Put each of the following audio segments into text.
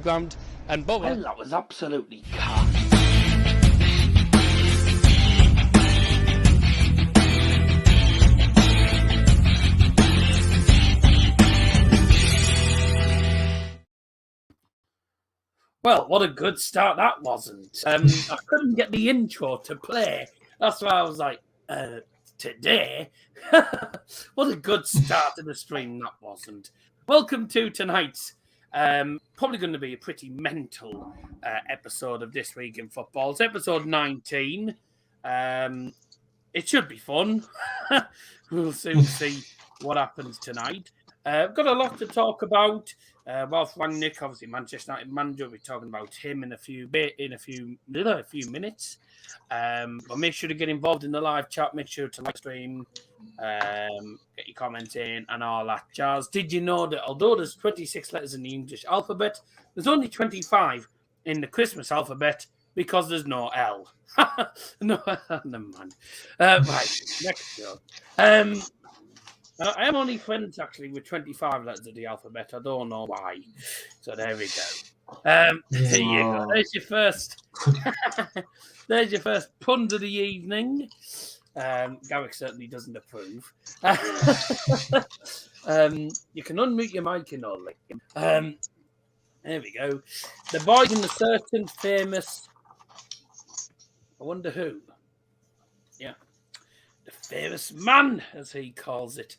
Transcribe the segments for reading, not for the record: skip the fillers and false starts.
ground and Bubba. Well, that was absolutely calm. Well, what a good start that wasn't. I couldn't get the intro to play. That's why I was like, today? What a good start to the stream that wasn't. Welcome to tonight's, probably going to be a pretty mental episode of This Week in Football. It's episode 19. It should be fun. We'll soon see what happens tonight. We've got a lot to talk about. Ralf Rangnick, obviously Manchester United manager, we'll be talking about him in a few minutes. But make sure to get involved in the live chat. Make sure to like stream, get your comments in, and all that jazz. Did you know that although there's 26 letters in the English alphabet, there's only 25 in the Christmas alphabet because there's no L? No, never mind. Right, next joke. I am only friends, actually, with 25 letters of the alphabet. I don't know why. So there we go. There you go. There's your first. There's your first pun of the evening. Garrick certainly doesn't approve. You can unmute your mic in all. There we go. The boys in the certain famous. I wonder who. Yeah. The famous man, as he calls it.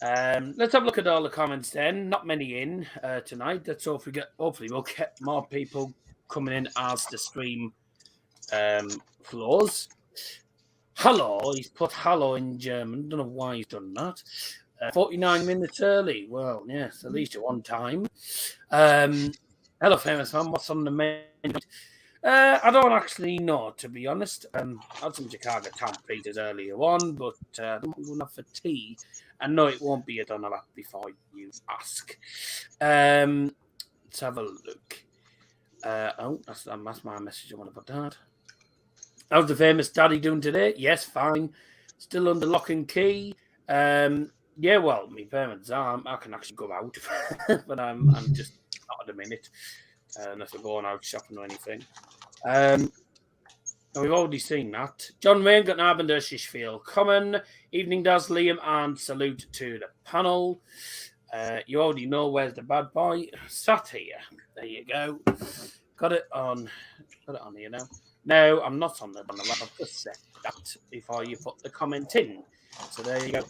Let's have a look at all the comments then. Not many in tonight. Let's hopefully we'll get more people coming in as the stream flows. Hello, he's put hello in German. Don't know why he's done that. 49 minutes early. Well, yes, at least at one time. Hello, famous man. What's on the menu? I don't actually know, to be honest. I had some Chicago Stampeders earlier on, but I'm going to have for tea. And no, it won't be a Donald before you ask. Let's have a look. That's my message. I want to put that. How's the famous daddy doing today? Yes, fine. Still under lock and key. Yeah, well, my parents are. I can actually go out, but I'm just not at the minute. Unless we're going out shopping or anything. We've already seen that. John Wayne got an Abendishish feel common. Evening does Liam and salute to the panel. You already know where's the bad boy. Sat here. There you go. Got it on here now. No, I'm not on the panel. I've just said that before you put the comment in. So there you go.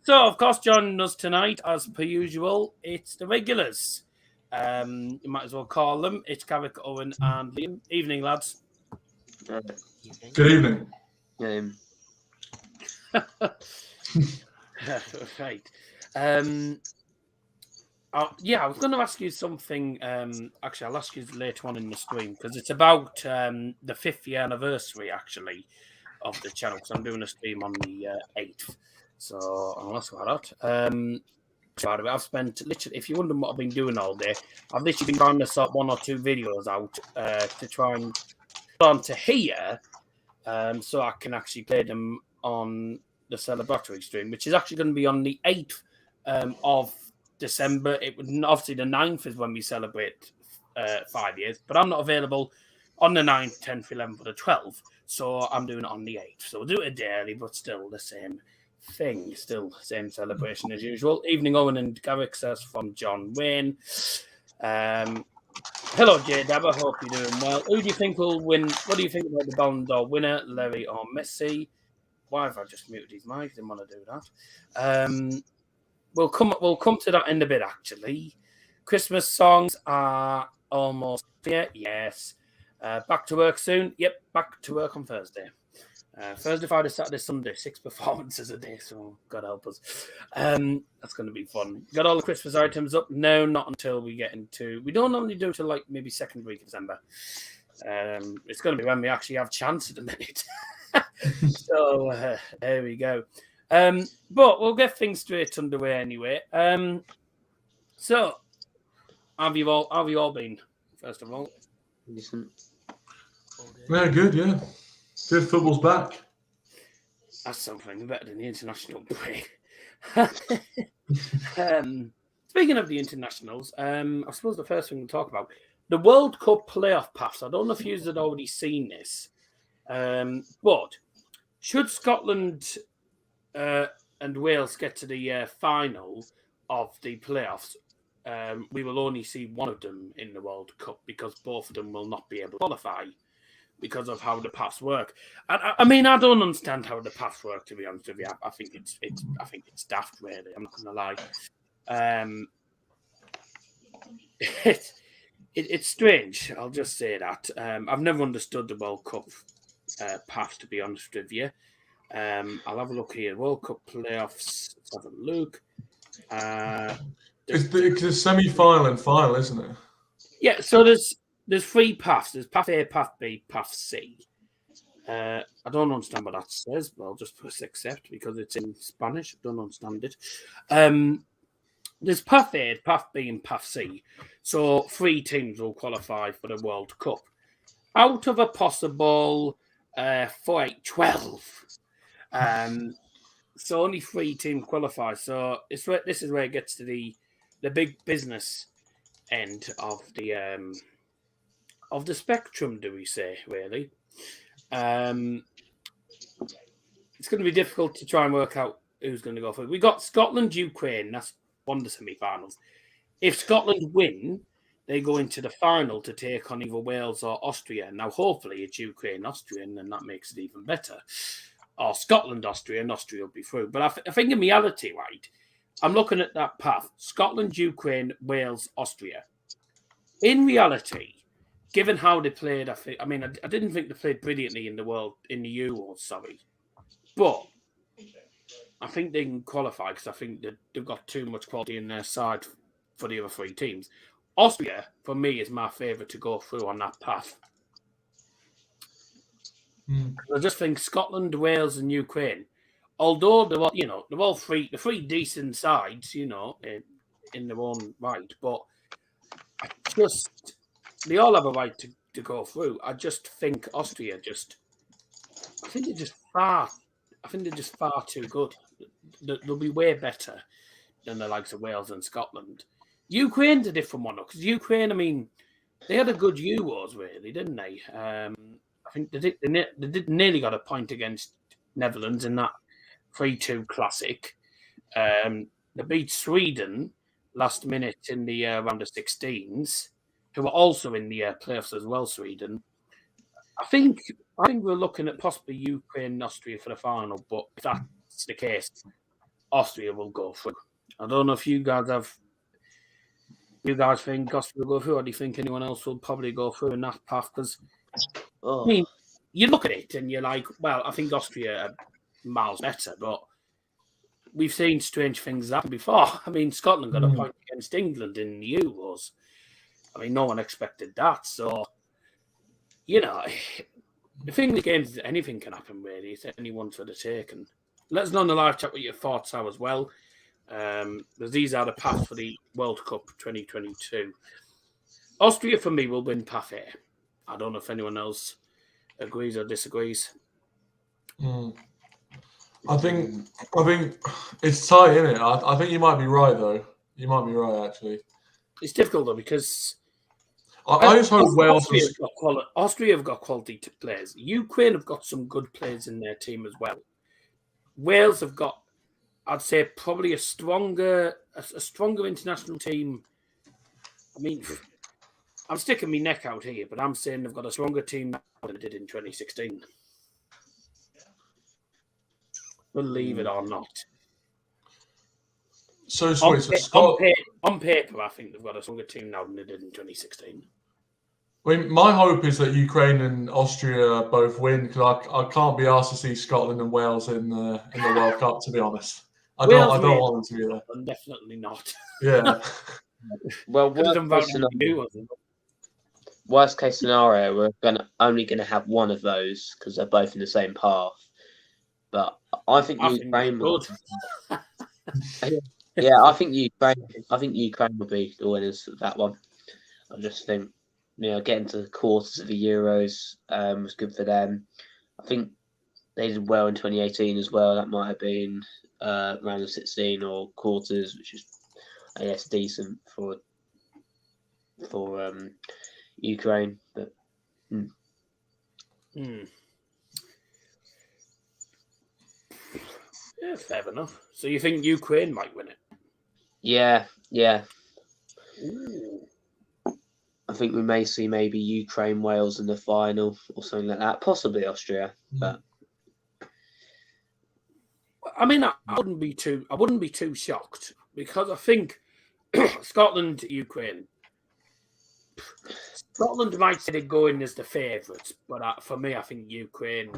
So of course joining us tonight, as per usual, it's the regulars. You might as well call them. It's Garrick, Owen, and Liam. Evening, lads. Good evening. Right. I was going to ask you something. Actually, I'll ask you later on in the stream because it's about the 5th year anniversary, actually, of the channel. Because I'm doing a stream on the 8th. So I'll ask about that. I've spent literally, if you're wondering what I've been doing all day, I've literally been trying to sort 1 or 2 videos out to try and put onto here so I can actually play them on the celebratory stream, which is actually going to be on the 8th of December. It would obviously the 9th is when we celebrate 5 years, but I'm not available on the 9th, 10th, 11th, or the 12th, so I'm doing it on the 8th. So we'll do it a day early, but still the same thing, still same celebration as usual. Evening, Owen and Garrick, says from John Wayne. Hello, J Dab. I hope you're doing well. Who do you think will win? What do you think about the Ballon d'Or winner, Larry or Messi? Why have I just muted his mic? Didn't want to do that. We'll come to that in a bit. Actually, Christmas songs are almost here. Yes. Back to work soon. Yep, back to work on Thursday. Thursday, Friday, Saturday, Sunday, 6 performances a day, so God help us. That's going to be fun. Got all the Christmas items up? No, not until we get into... We don't normally do it till like maybe 2nd week of December. It's going to be when we actually have chance at the minute. So there we go. But we'll get things straight underway anyway. So, how have you all been, first of all? Decent. Yeah, good, yeah. Good, football's back. That's something better than the international break. Speaking of the internationals, I suppose the first thing we'll talk about the World Cup playoff paths. I don't know if you had already seen this, but should Scotland and Wales get to the final of the playoffs, we will only see one of them in the World Cup because both of them will not be able to qualify because of how the paths work. I mean, I don't understand how the paths work, to be honest with you. I think it's daft, really. I'm not going to lie. It's strange. I'll just say that. I've never understood the World Cup path, to be honest with you. I'll have a look here. World Cup playoffs. Let's have a look. It's the semi-final and final, isn't it? Yeah. So there's three paths. There's path A, path B, path C. I don't understand what that says, but I'll just press accept because it's in Spanish. I don't understand it. There's path A, path B, and path C. So 3 teams will qualify for the World Cup. Out of a possible 12. So only 3 teams qualify. So this is where it gets to the big business end of the spectrum, do we say, really? It's going to be difficult to try and work out who's going to go for it. We got Scotland, Ukraine. That's one of the semi-finals. If Scotland win, they go into the final to take on either Wales or Austria. Now, hopefully, it's Ukraine, Austria, and then that makes it even better. Or Scotland, Austria, and Austria will be through. But I think in reality, right, I'm looking at that path. Scotland, Ukraine, Wales, Austria. In reality, given how they played, I didn't think they played brilliantly in the Euros, sorry. But I think they can qualify because I think that they've got too much quality in their side for the other 3 teams. Austria, for me, is my favourite to go through on that path. I just think Scotland, Wales, and Ukraine, although they're all the 3 decent sides, in their own right, but they all have a right to go through. I just think Austria I think they're just far too good. They'll be way better than the likes of Wales and Scotland. Ukraine's a different one, because Ukraine, I mean, they had a good Euros, really, didn't they? I think they nearly got a point against Netherlands in that 3-2 classic. They beat Sweden last minute in the round of 16s, who were also in the playoffs as well, Sweden. I think we're looking at possibly Ukraine and Austria for the final, but if that's the case, Austria will go through. I don't know if you guys think Austria will go through, or do you think anyone else will probably go through in that path? Because I mean, you look at it and you're like, well, I think Austria are miles better, but we've seen strange things happen before. I mean, Scotland got a point against England in the Euros. I mean, no one expected that. So, the thing in the games is anything can happen, really. It's anyone's for the taking. Let us know in the live chat what your thoughts are as well. These are the paths for the World Cup 2022. Austria, for me, will win path A. I don't know if anyone else agrees or disagrees. I think it's tight, isn't it? I think you might be right, though. You might be right, actually. It's difficult, though, because I just hope Wales... Austria have got quality players. Ukraine have got some good players in their team as well. Wales have got, I'd say, probably a stronger international team. I mean, I'm sticking my neck out here, but I'm saying they've got a stronger team now than they did in 2016. Believe it or not. So on paper, I think they've got a stronger team now than they did in 2016. I mean, my hope is that Ukraine and Austria both win, because I can't be asked to see Scotland and Wales in the World Cup, to be honest. I don't want them to be there. Definitely not. Yeah. Well, worst case scenario, we're only going to have one of those because they're both in the same path. But I think Ukraine will. Yeah, I think Ukraine will be the winners of that one. I just think, getting to the quarters of the Euros was good for them. I think they did well in 2018 as well. That might have been round of 16 or quarters, which is I guess decent for Ukraine, but Yeah, fair enough. So you think Ukraine might win it? yeah. Ooh. I think we may see maybe Ukraine, Wales in the final or something like that. Possibly Austria, but I mean, I wouldn't be too shocked because I think Scotland, Ukraine. Scotland might say they're going as the favourites, but for me, I think Ukraine,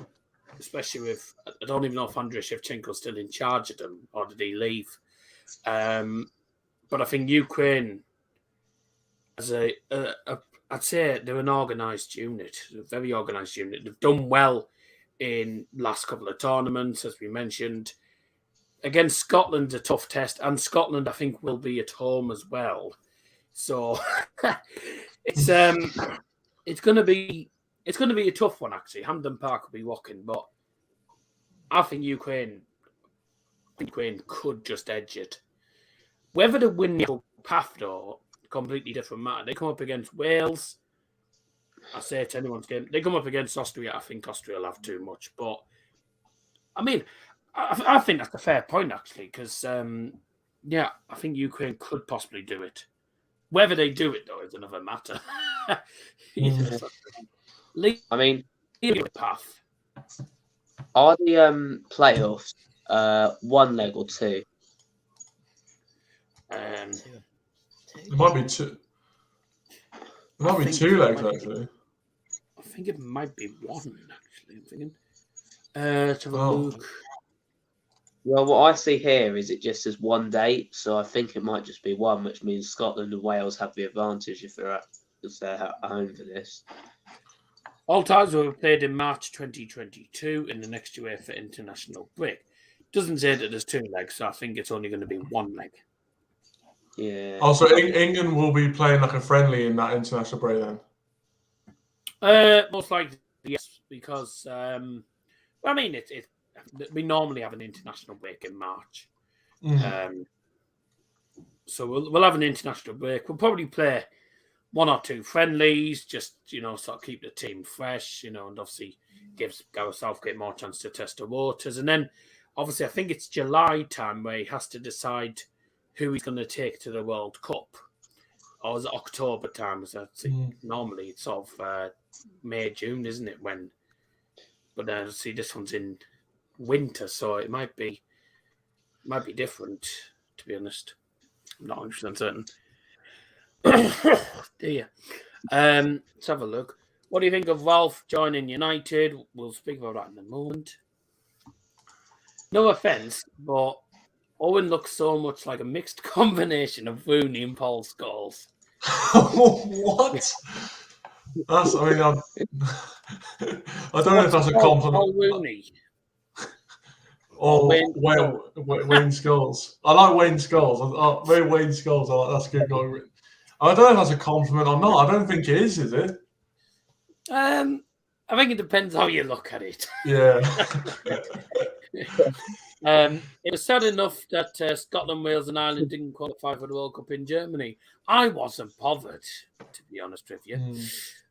especially with, I don't even know if Andriy Shevchenko's still in charge of them or did he leave. But I think Ukraine, as I'd say they're an organised unit, a very organised unit. They've done well in last couple of tournaments, as we mentioned. Against Scotland's a tough test, and Scotland, I think, will be at home as well. So it's going to be a tough one actually. Hampden Park will be rocking, but I think Ukraine could just edge it. Whether they win the path though, completely different matter. They come up against Wales. I say it to anyone's game. They come up against Austria. I think Austria will have too much, but I mean, I think that's a fair point actually, because I think Ukraine could possibly do it. Whether they do it, though, is another matter. I mean, path. Are the playoffs one leg or two? It might be two. It might be two legs, actually. I think it might be one, actually. I'm thinking. To have a look. Well, what I see here is it just says one date, so I think it might just be one, which means Scotland and Wales have the advantage if they're at home for this. All ties were played in March 2022 in the next UEFA international break. Doesn't say that there's two legs, so I think it's only going to be one leg. Yeah. Also, England will be playing like a friendly in that international break then? Most likely, yes, because we normally have an international break in March. So we'll have an international break. We'll probably play one or two friendlies, just, sort of keep the team fresh, and obviously gives Gareth Southgate more chance to test the waters. And then, obviously, I think it's July time where he has to decide who he's going to take to the World Cup. Or is it October time? Normally it's sort of May, June, isn't it? But see, this one's in winter, so it might be different, to be honest. I'm not 100% certain. Dear. Let's have a look. What do you think of Ralf joining United? We'll speak about that in a moment. No offence, but Owen looks so much like a mixed combination of Rooney and Paul Scholes. What? I don't know if that's a compliment. Paul Rooney. Or Wayne Scholes. I like Wayne Scholes. Wayne Scholes. That's good going. I don't know if that's a compliment or not. I don't think it is it? I think it depends how you look at it. Yeah. It was sad enough that Scotland, Wales and Ireland didn't qualify for the World Cup in Germany. I wasn't bothered, to be honest with you.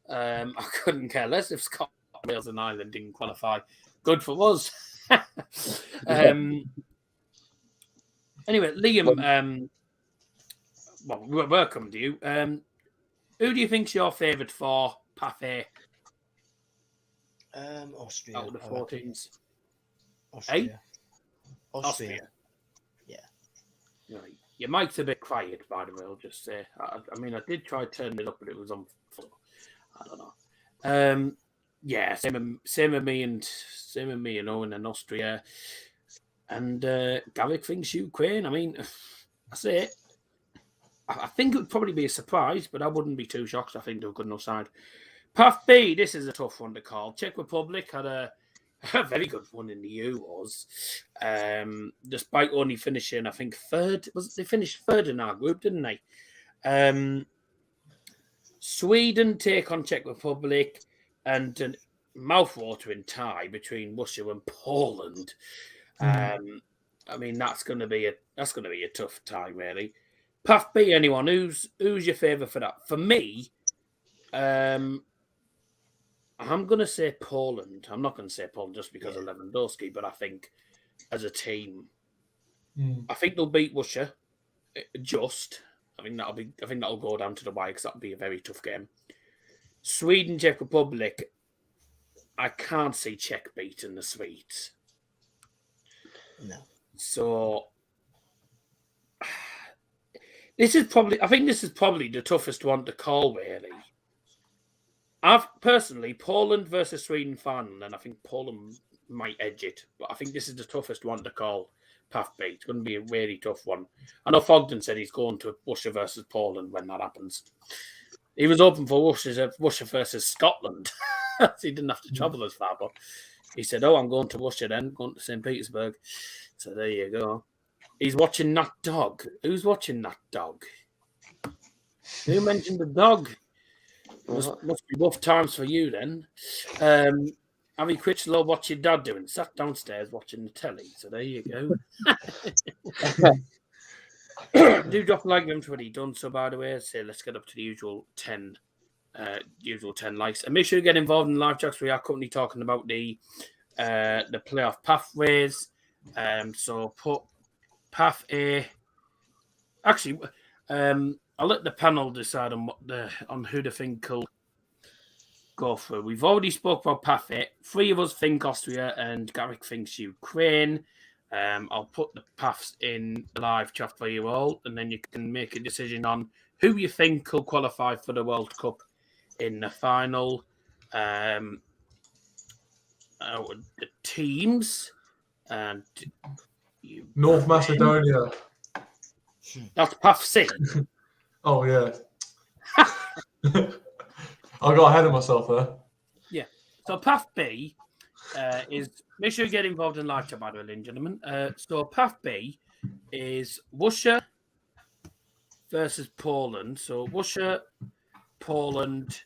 I couldn't care less if Scotland, Wales and Ireland didn't qualify. Good for us. Anyway, Liam, welcome to you. Who do you think's your favourite for Path A? Austria. Out of the 14s. Austria. Austria. Yeah. Right. Your mic's a bit quiet, by the way, I'll just say. I did try turning it up, but it was on full. I don't know. Yeah, same with me and Owen and Austria. And Garrick thinks Ukraine. I say it. I think it would probably be a surprise, but I wouldn't be too shocked. I think they're a good enough side. Path B, this is a tough one to call. Czech Republic had a very good one in the Euros. Despite only finishing, I think, third. They finished third in our group, didn't they? Sweden take on Czech Republic, and a mouth-watering tie between Russia and Poland. That's going to be a tough tie, really. Path B, anyone? Who's your favourite for that? For me, I'm going to say Poland. I'm not going to say Poland just because of Lewandowski, but I think as a team, I think they'll beat Russia. I think that'll go down to the wire because that'll be a very tough game. Sweden, Czech Republic. I can't see Czech beating the Swedes. No. So I think this is probably the toughest one to call, really. I've personally Poland versus Sweden final, and I think Poland might edge it, but I think this is the toughest one to call. Path B. It's going to be a really tough one. I know Fogden said he's going to Russia versus Poland when that happens. He was open for Russia versus Scotland. So he didn't have to travel as far, but he said, I'm going to Russia then, going to St. Petersburg. So there you go. He's watching that dog. Who's watching that dog? Who mentioned the dog? Must be rough times for you then. Harry Critchlow, what's your dad doing? Sat downstairs watching the telly. So there you go. Do drop a like if what he done. So by the way, say let's get up to the usual 10 likes. And make sure you get involved in live chats. We are currently talking about the playoff pathways. So put path A. Actually, I'll let the panel decide on who they think will go through. We've already spoke about path A. 3 of us think Austria and Garrick thinks Ukraine. I'll put the paths in the live chat for you all, and then you can make a decision on who you think will qualify for the World Cup in the final. The teams and North Macedonia. That's path C. Oh yeah. I got ahead of myself there. Yeah. So path B is make sure you get involved in live chat, by the way, ladies and gentlemen. So path B is Russia versus Poland. So Russia, Poland,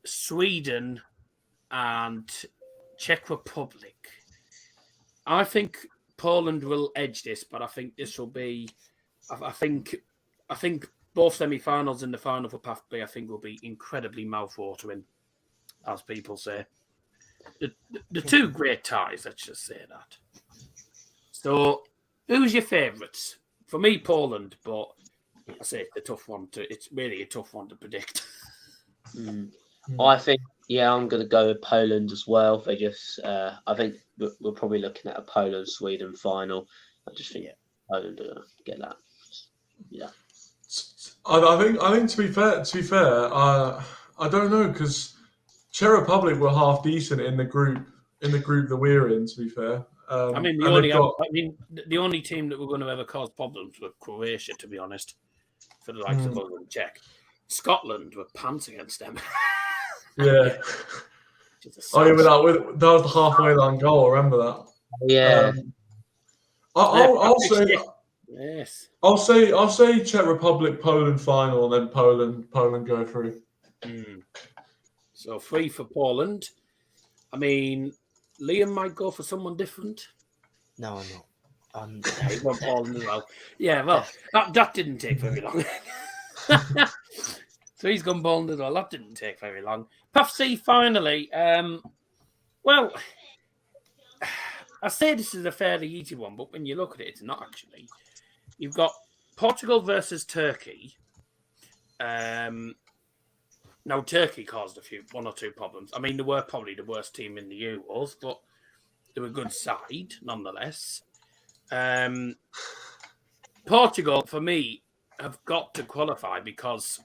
Sweden, and Czech Republic. I think Poland will edge this, but I think this will be. I think both semi-finals and the final for Path B, I think, will be incredibly mouth-watering, as people say. The two great ties, let's just say that. So, who's your favourites? For me, Poland, but I say it's really a tough one to predict. I think, I'm going to go with Poland as well. They just, I think we're probably looking at a Poland-Sweden final. I just think Poland are going to get that. Yeah. I think to be fair, I don't know because Czech Republic were half decent in the group that we're in. To be fair, the only team that we're going to ever cause problems with Croatia, to be honest, for the likes of us and Czech. Scotland were pants against them. Yeah. That was the halfway line goal. I remember that. Yeah. I'll say. Yes. I'll say Czech Republic, Poland final, and then Poland go through. So 3 for Poland. I mean, Liam might go for someone different. No, I'm not. He went Poland as well. Yeah, well, that didn't take very long. So he's gone Poland as well. That didn't take very long. Path C, finally. Well, I say this is a fairly easy one, but when you look at it, it's not actually. You've got Portugal versus Turkey. Now, Turkey caused one or two problems. I mean, they were probably the worst team in the Euros, but they were a good side nonetheless. Portugal, for me, have got to qualify because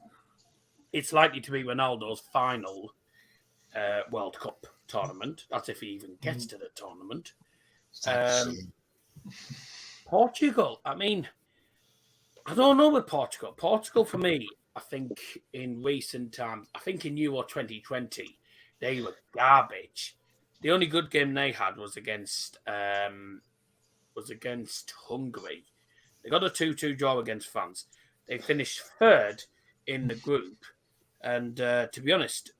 it's likely to be Ronaldo's final World Cup tournament. That's if he even gets to the tournament. Portugal, I mean, I don't know with Portugal. Portugal, for me, I think in recent times, I think in Euro 2020, they were garbage. The only good game they had was against Hungary. They got a 2-2 draw against France. They finished 3rd in the group. And to be honest,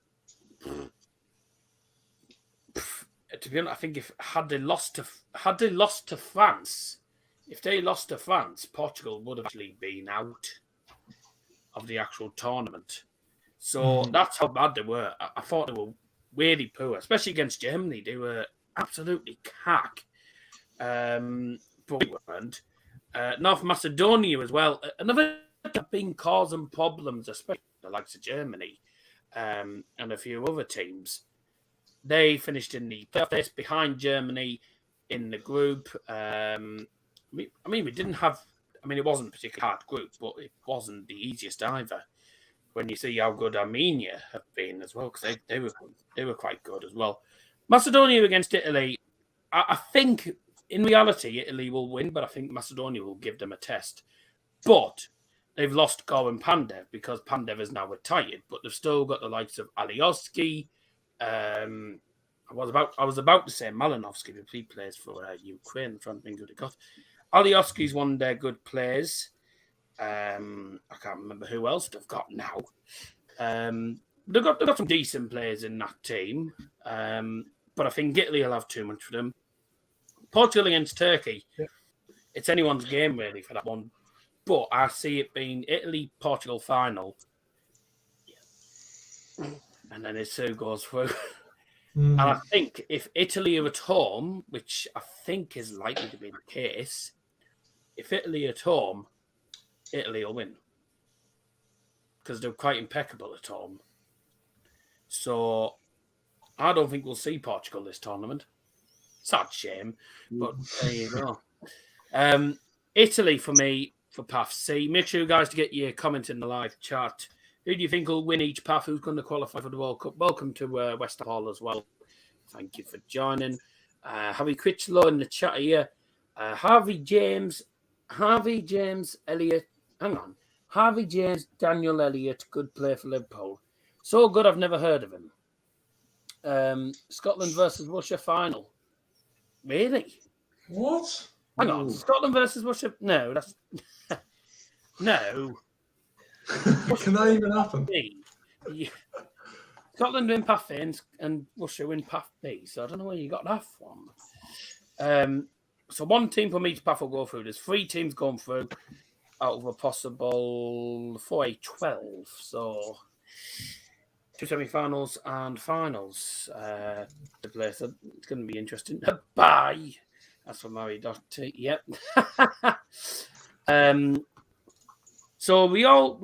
I think had they lost to France, if they lost to France, Portugal would have actually been out of the actual tournament. So that's how bad they were. I thought they were really poor, especially against Germany. They were absolutely cack. But we weren't. North Macedonia as well. Another been causing problems, especially the likes of Germany and a few other teams. They finished in the playoffs behind Germany in the group. We didn't have. It wasn't a particularly hard group, but it wasn't the easiest either. When you see how good Armenia have been as well, because they were quite good as well. Macedonia against Italy, I think in reality Italy will win, but I think Macedonia will give them a test. But they've lost Goran Pandev because Pandev is now retired, but they've still got the likes of Alioski. I was about to say Malinovsky, but he plays for Ukraine. I'm trying to think who they got. Alioski's one of their good players. I can't remember who else they've got now. They've got some decent players in that team, but I think Italy will have too much for them. Portugal against Turkey, it's anyone's game really for that one. But I see it being Italy-Portugal final, and then it's who goes through. And I think if Italy are at home, which I think is likely to be the case, if Italy are at home, Italy will win because they're quite impeccable at home. So I don't think we'll see Portugal this tournament. Sad shame, but there you go. Italy for me for Path C. Make sure, guys, to get your comment in the live chat. Who do you think will win each path? Who's going to qualify for the World Cup? Welcome to West Hall as well. Thank you for joining. Harvey Critchlow in the chat here. Harvey James, Elliott. Hang on. Harvey James, Daniel Elliott, good player for Liverpool. So good, I've never heard of him. Scotland versus Russia final. Really? What? Hang on. Scotland versus Russia? No, that's... No. Can that even happen? Yeah. Scotland win Path A and Russia win Path B. So I don't know where you got that from. So one team from each path will go through. There's 3 teams going through out of a possible 4A12. So 2 semi-finals and finals to play. So it's going to be interesting. Bye. That's from Mary Dotty. Yep. So we all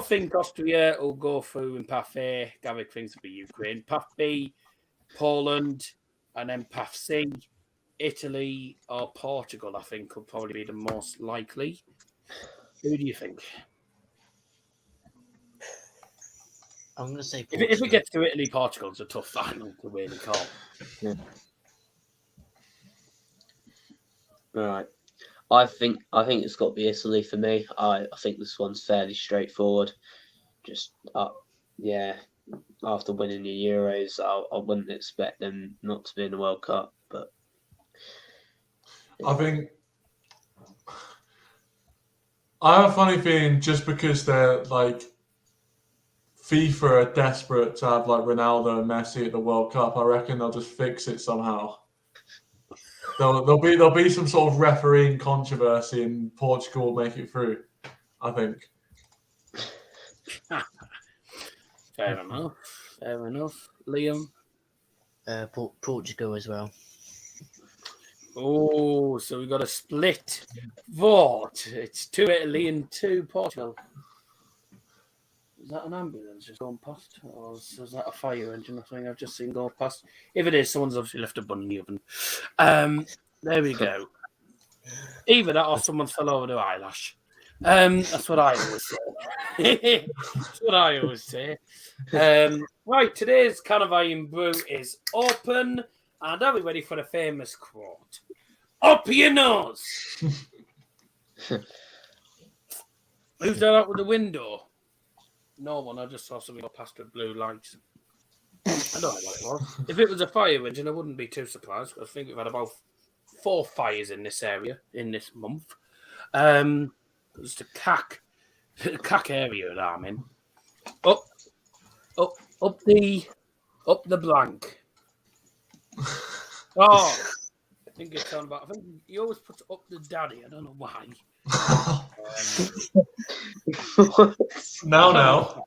think Austria will go through in Path A. Gavik thinks it'll be Ukraine. Path B, Poland, and then Path C, Italy or Portugal, I think, could probably be the most likely. Who do you think? I'm going to say Portugal. If it gets to Italy, Portugal, it's a tough final to really call. Yeah. All right. I think it's got to be Italy for me. I think this one's fairly straightforward. Just after winning the Euros, I wouldn't expect them not to be in the World Cup. But I think I have a funny feeling just because they're like FIFA are desperate to have like Ronaldo and Messi at the World Cup. I reckon they'll just fix it somehow. There'll be some sort of refereeing controversy and Portugal will make it through, I think. Fair enough. Liam? Portugal as well. Oh, so we've got a split vote. It's 2 Italy and 2 Portugal. Is that an ambulance just going past? Or is that a fire engine or something I've just seen go past? If it is, someone's obviously left a bun in the oven. There we go. Either that or someone's fell over the eyelash. That's what I always say. Right, today's Can of Iron Brew is open. And are we ready for the famous quote? Up your nose! Who's that out with the window? No one. I just saw something go past with blue lights. I don't know what it was. If it was a fire engine, I wouldn't be too surprised. I think we've had about 4 fires in this area in this month. It's the cack area that I'm in. Up the blank. Oh, think it's on about. I think he always puts up the daddy. I don't know why. Now.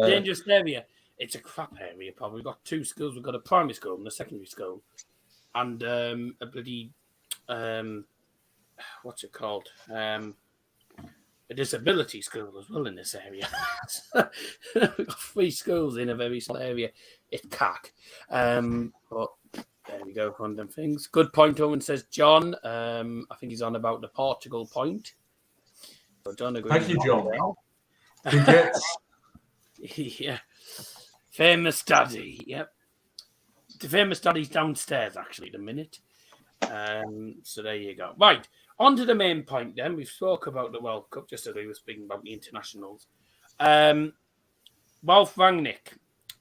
Dangerous area. It's a crap area. Probably we've got 2 schools. We've got a primary school and a secondary school, and a bloody what's it called? A disability school as well in this area. We've got 3 schools in a very small area. It's cack. But there we go, one of them things. Good point, Owen says John. I think he's on about the Portugal point. So John agrees. Thank you, John. He gets. Yeah. Famous study. Yep. The famous study's downstairs, actually, at the minute. So there you go. Right. On to the main point then. We've spoke about the World Cup just as we were speaking about the internationals. Ralf Rangnick,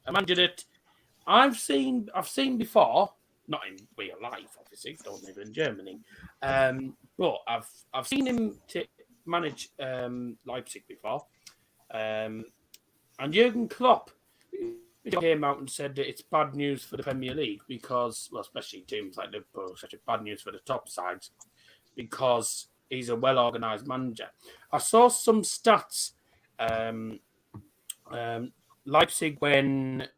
a manager that I've seen before, not in real life, obviously, don't live in Germany. But I've seen him manage Leipzig before. And Jurgen Klopp came out and said that it's bad news for the Premier League because, well, especially teams like Liverpool, such a bad news for the top sides, because he's a well-organised manager. I saw some stats. Leipzig, when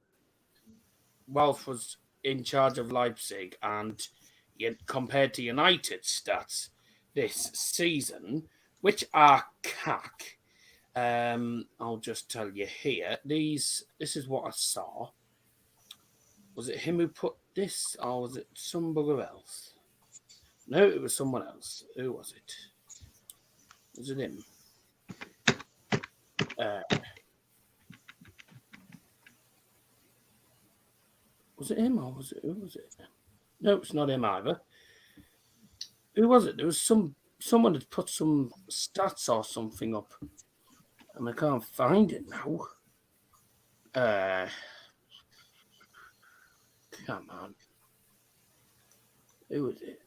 Ralf was in charge of Leipzig, and compared to United's stats this season, which are cack. I'll just tell you here. This is what I saw. Was it him who put this, or was it some bugger else? No, it was someone else. Who was it? Was it him? Was it him or was it? Who was it? No, it's not him either. Who was it? There was someone had put some stats or something up, and I can't find it now. Come on. Who was it?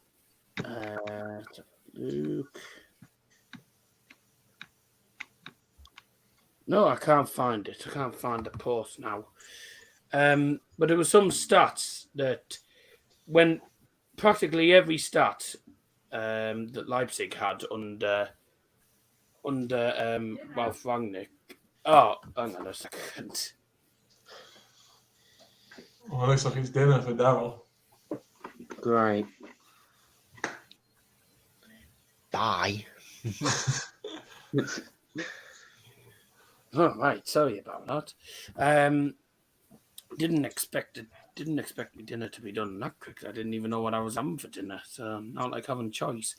Luke. No, I can't find it. I can't find the post now. But there were some stats that when practically every stat that Leipzig had under Ralf Rangnick. Oh, hang on a second. Oh, it looks like it's dinner for Daryl. Great. Die. Oh, right. Sorry about that. Didn't expect the dinner to be done that quick. I didn't even know what I was having for dinner, so not like having choice.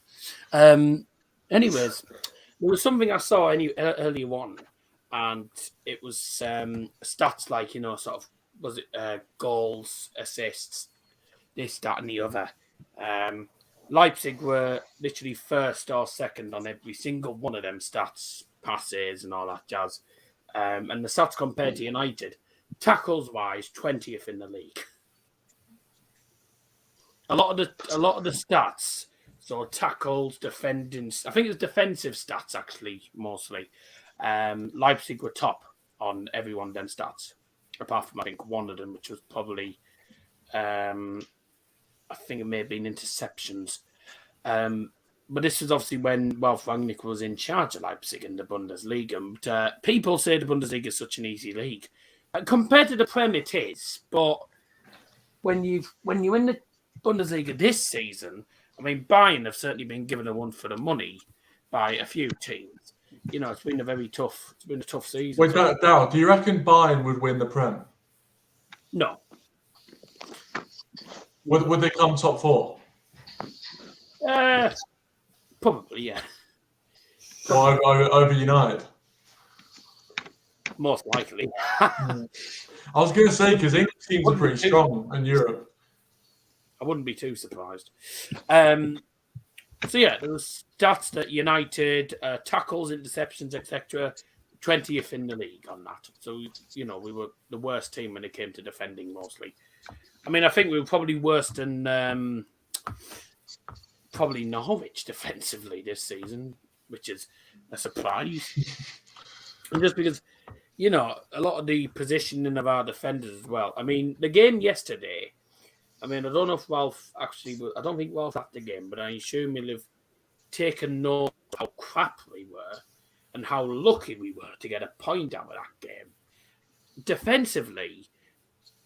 Anyways, there was something I saw earlier on, and it was stats like, sort of, was it goals, assists, this, that, and the other. Leipzig were literally first or second on every single one of them stats, passes and all that jazz. And the stats compared to United, tackles-wise, 20th in the league. A lot of the stats, so tackles, defending, I think it's defensive stats actually mostly. Leipzig were top on every one of them stats, apart from I think one of them, which was probably, I think it may have been interceptions. But this was obviously when Ralf Rangnick was in charge of Leipzig in the Bundesliga. But people say the Bundesliga is such an easy league. Compared to the Premier, it is. But when you're in the Bundesliga this season, I mean, Bayern have certainly been given a run for the money by a few teams. It's been a tough season. Wait, Daryl, do you reckon Bayern would win the Prem? No. Would they come top 4? Probably, yeah. Or over United? Most likely. I was going to say, because English teams are pretty strong in Europe. I wouldn't be too surprised. So, yeah, there was stats that United, tackles, interceptions, etc., 20th in the league on that. So, we were the worst team when it came to defending mostly. I mean, I think we were probably worse than probably Norwich defensively this season, which is a surprise. And just because, a lot of the positioning of our defenders as well. I mean, the game yesterday, I mean, I don't know if Ralf I don't think Ralf at the game, but I assume he'll have taken note of how crap we were and how lucky we were to get a point out of that game. Defensively,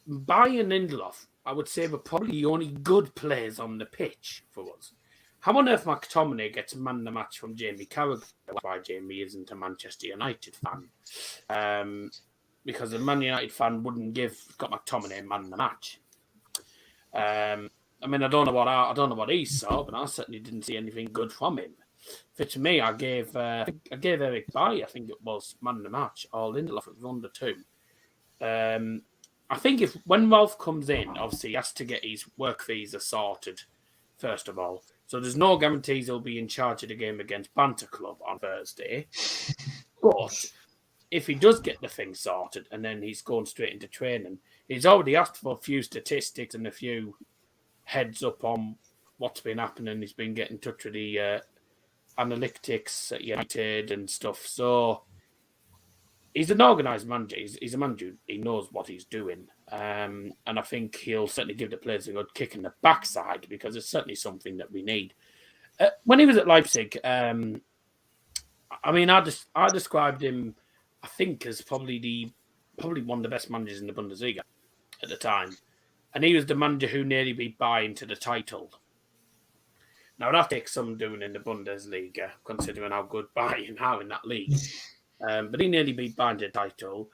Bayern and Lindelof, I would say, were probably the only good players on the pitch for us. How on earth McTominay gets man of the match from Jamie Carragher? That's why Jamie isn't a Manchester United fan. Because a Man United fan wouldn't give Scott McTominay man of the match. I mean, I don't know what he saw, but I certainly didn't see anything good from him. For me, I gave Eric Bailly, I think it was man of the match, or Lindelof at under 2. I think when Ralf comes in, obviously he has to get his work visa sorted first of all. So there's no guarantees he'll be in charge of the game against Banter Club on Thursday. But if he does get the thing sorted and then he's going straight into training, he's already asked for a few statistics and a few heads up on what's been happening. He's been getting in touch with the analytics at United and stuff. So he's an organised manager. He's a manager. He knows what he's doing. And I think he'll certainly give the players a good kick in the backside because it's certainly something that we need. When he was at Leipzig, I mean, I described him, I think, as probably one of the best managers in the Bundesliga at the time. And he was the manager who nearly beat Bayern to the title. Now, that takes some doing in the Bundesliga, considering how good Bayern are in that league. But he nearly beat Bayern to the title.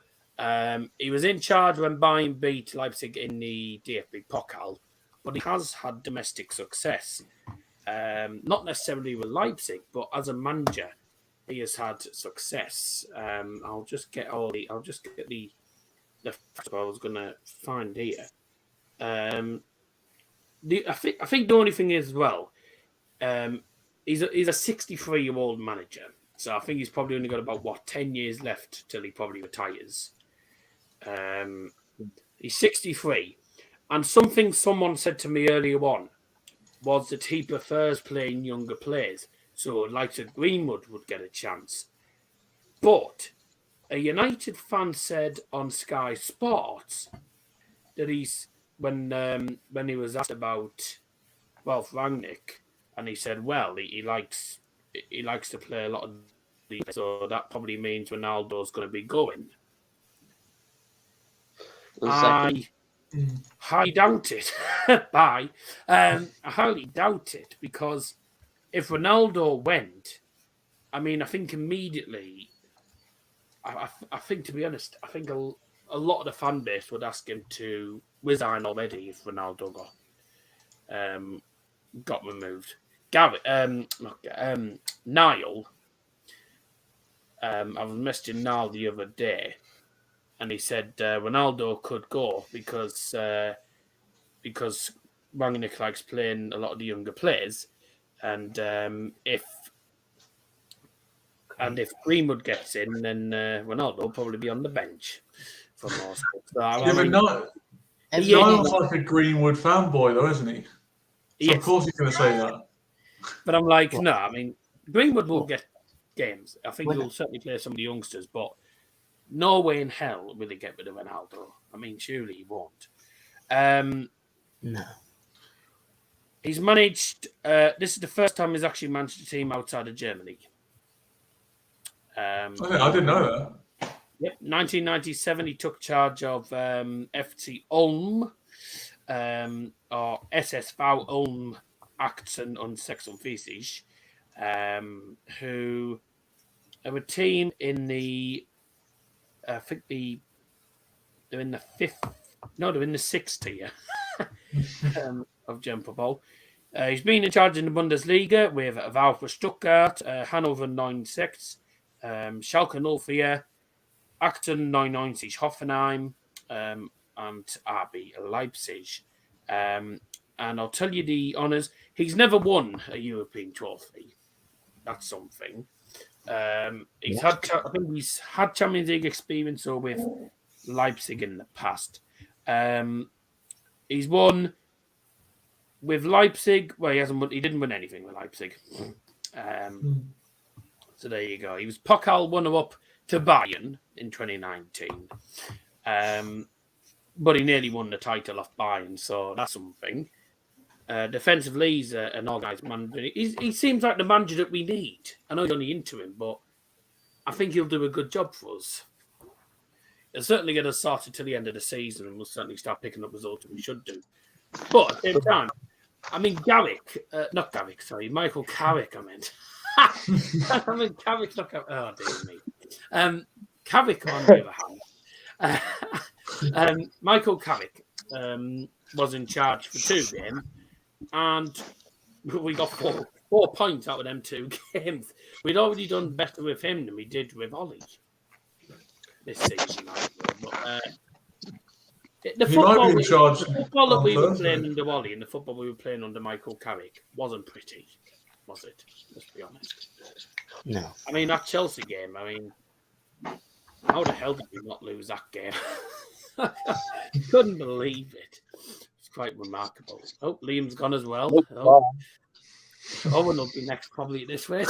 He was in charge when Bayern beat Leipzig in the DFB Pokal, but he has had domestic success. Not necessarily with Leipzig, but as a manager, he has had success. I'll just get the I was going to find here. I think the only thing is as well, he's a 63-year-old manager. So I think he's probably only got about 10 years left till he probably retires. He's 63. And something someone said to me earlier on was that he prefers playing younger players. So like Greenwood would get a chance. But a United fan said on Sky Sports that when he was asked about Ralf Rangnick, and he said, well, he likes to play a lot of these, so that probably means Ronaldo's going to be going. I highly doubt it. Bye. I highly doubt it because if Ronaldo went, I mean, I think immediately, I think, to be honest, I think a lot of the fan base would ask him to resign already if Ronaldo got removed. Niall, I was messaging Niall the other day, and he said Ronaldo could go because Rangnick likes playing a lot of the younger players, and if Greenwood gets in, then Ronaldo will probably be on the bench for most. Niall's like a Greenwood fanboy, though, isn't he? So of course he's going to say that. But I'm like, no, I mean, Greenwood will get games. I think he'll certainly play some of the youngsters, but no way in hell will he get rid of Ronaldo. I mean, surely he won't. No. He's managed, this is the first time he's actually managed a team outside of Germany. I didn't know that. Yep, 1997, he took charge of FC Ulm, or SSV Ulm Aktien und 46, who are a team in the, I think they're in the they're in the 6th tier of German football. He's been in charge in the Bundesliga with VfB Stuttgart, Hannover 96, Schalke 04, Aktien 99 Hoffenheim, and RB Leipzig. And I'll tell you the honours. He's never won a European trophy. That's something. I think he's had Champions League experience with Leipzig in the past. He's won with Leipzig. Well, he didn't win anything with Leipzig. So there you go. He was Pokal runner-up to Bayern in 2019. But he nearly won the title off Bayern, so that's something. Defensively, he's an organised manager. He seems like the manager that we need. I know he's only interim, but I think he'll do a good job for us. He'll certainly get us started till the end of the season, and we'll certainly start picking up results that we should do. But at the same time, I mean, Michael Carrick, I meant. I mean, Carrick, oh, dear me. Carrick, on the other hand, Michael Carrick was in charge for 2 games, and we got 4 points out of them 2 games. We'd already done better with him than we did with Ollie this season. The football that we were playing under Ollie and the football we were playing under Michael Carrick wasn't pretty, was it? Let's be honest. No. I mean, that Chelsea game, how the hell did we not lose that game? Couldn't believe it. It's quite remarkable. Oh, Liam's gone as well. Owen will be next probably this way.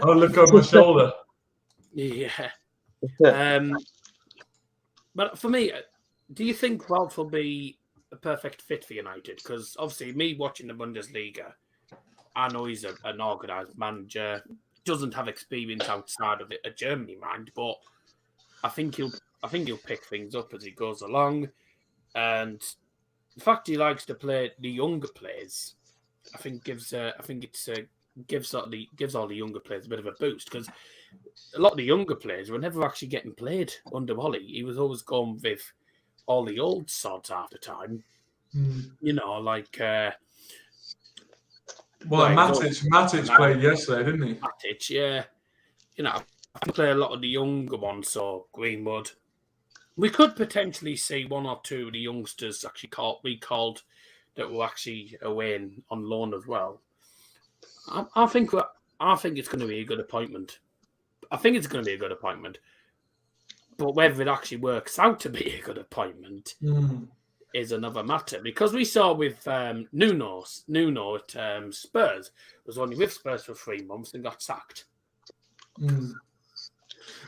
Oh, look over my shoulder. Yeah. But for me, do you think Ralf will be a perfect fit for United? Because obviously, me watching the Bundesliga, I know he's an organised manager, doesn't have experience outside of it, a Germany mind, but I think he'll pick things up as he goes along. And the fact he likes to play the younger players, I think gives all the younger players a bit of a boost, because a lot of the younger players were never actually getting played under Ollie. He was always going with all the old sods half the time. You know, like Matic played yesterday, didn't he? Matic, yeah. You know, I can play a lot of the younger ones, so Greenwood. We could potentially see 1 or 2 of the youngsters actually recalled that were actually away on loan as well. I think it's going to be a good appointment. But whether it actually works out to be a good appointment is another matter. Because we saw with Nuno at Spurs, was only with Spurs for 3 months and got sacked.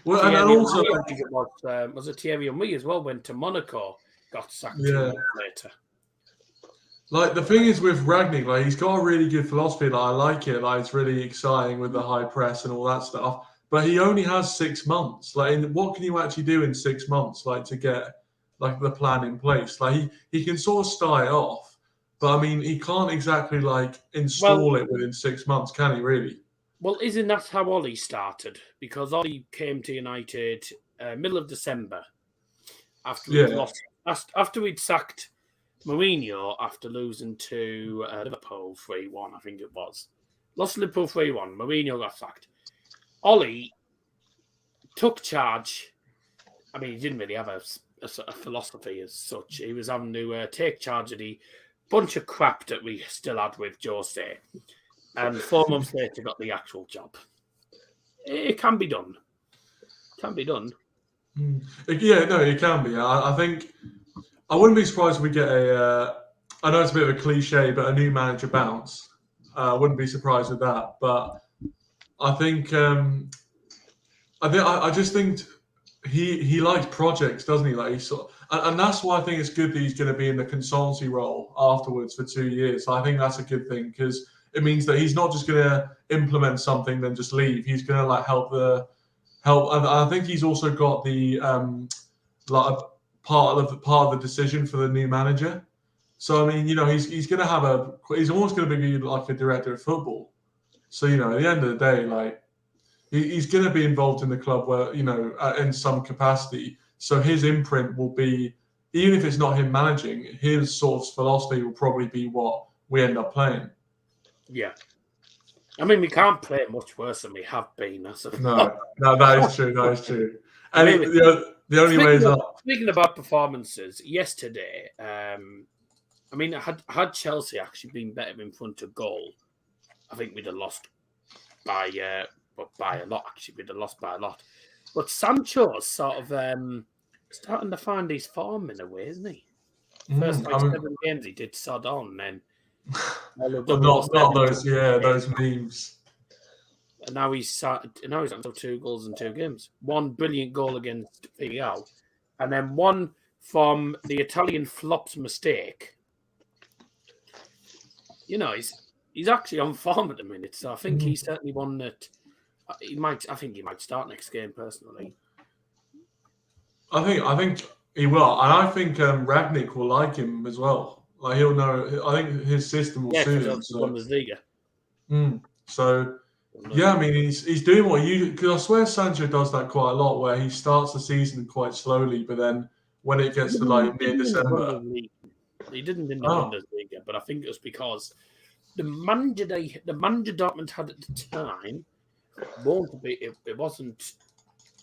Well, and also, I think it was it Thierry Henry as well, went to Monaco, got sacked 2 months later. Like, the thing is with Rangnick, like, he's got a really good philosophy. Like, I like it. Like, it's really exciting with the high press and all that stuff. But he only has 6 months. Like, what can you actually do in 6 months, like, to get like the plan in place? Like, he can sort of start it off, but I mean, he can't exactly like install it within 6 months, can he? Really? Well, isn't that how Ollie started? Because Ollie came to United middle of December after we'd sacked Mourinho after losing to Liverpool 3-1, I think it was. Lost to Liverpool 3-1. Mourinho got sacked. Ollie took charge. I mean, he didn't really have a philosophy as such. He was having to take charge of the bunch of crap that we still had with Jose. And 4 months later, got the actual job. It can be done. Yeah, no, it can be. I think I wouldn't be surprised if we get I know it's a bit of a cliche, but a new manager bounce. I wouldn't be surprised with that. But I think I just think he likes projects, doesn't he? Like, and that's why I think it's good that he's going to be in the consultancy role afterwards for 2 years. I think that's a good thing, because it means that he's not just going to implement something then just leave. He's going to like help. And I think he's also got the like part of the decision for the new manager. So I mean, you know, he's going to have he's almost going to be like a director of football. So, you know, at the end of the day, like, he's going to be involved in the club where, you know, in some capacity. So his imprint will be, even if it's not him managing, his sort of philosophy will probably be what we end up playing. Yeah. I mean, we can't play much worse than we have been. No, that is true. That is true. And the only way is up. Speaking about performances, yesterday, I mean, had Chelsea actually been better in front of goal, I think we'd have lost by a lot. Actually, we'd have lost by a lot. But Sancho's sort of starting to find his form in a way, isn't he? First 7 games he did sod on, then not those memes. And now he's on 2 goals in 2 games. One brilliant goal against Villarreal, and then one from the Italian flop's mistake. You know, he's actually on form at the minute, so I think he's certainly one that he might. I think he might start next game personally. I think he will, and I think Rangnick will like him as well. Like he'll know. I think his system will suit him. So. Bundesliga. So yeah, I mean he's doing what you, because I swear Sancho does that quite a lot, where he starts the season quite slowly, but then when it gets to like mid-December, he didn't win the Bundesliga, but I think it was because the manager Dortmund had at the time it wasn't.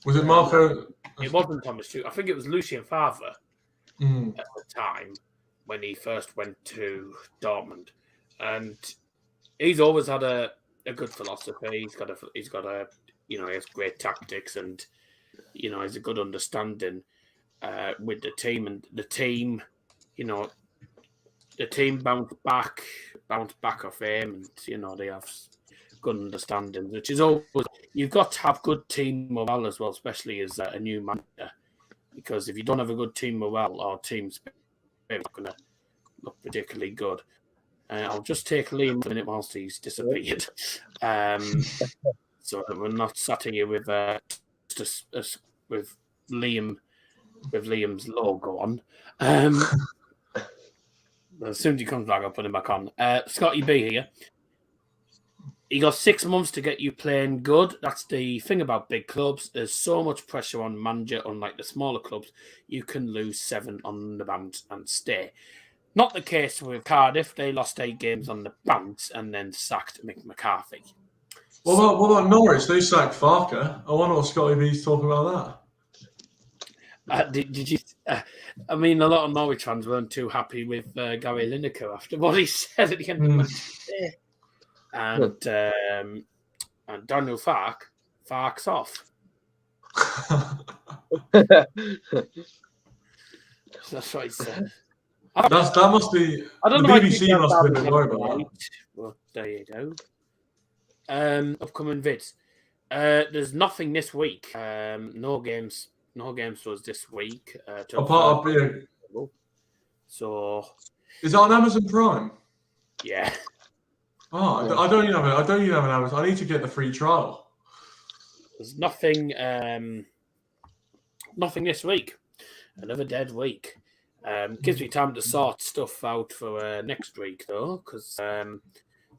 Was it Marco? It wasn't Thomas Tuchel. I think it was Lucien Favre at the time when he first went to Dortmund, and he's always had a good philosophy. He's got a he has great tactics, and he's a good understanding with the team, and the team, the team bounced back off him, and they have good understanding, which is always, you've got to have good team morale as well, especially as a new manager, because if you don't have a good team morale or team spirit, it's not going to look particularly good. I'll just take Liam a minute whilst he's disappeared, so that we're not sat here with Liam's logo on. As soon as he comes back, I'll put him back on. Scotty B here. You got 6 months to get you playing good. That's the thing about big clubs. There's so much pressure on manager, unlike the smaller clubs. You can lose 7 on the bounce and stay. Not the case with Cardiff. They lost 8 games on the bounce and then sacked Mick McCarthy. What about Norwich? They sacked Farker. I wonder what Scotty B's talking about that. Did you? I mean, a lot of Norwich fans weren't too happy with Gary Lineker after what he said at the end of the match. And Daniel Fark's off. That's what he said. That must be. I don't the know. BBC must have been worried about that. Well, there you go. Upcoming vids. There's nothing this week. No games for us this week. Apart of So. Is that on Amazon Prime? Yeah. Oh, I don't even have an Amazon. I need to get the free trial. There's nothing. Nothing this week. Another dead week. Gives me time to sort stuff out for next week though, because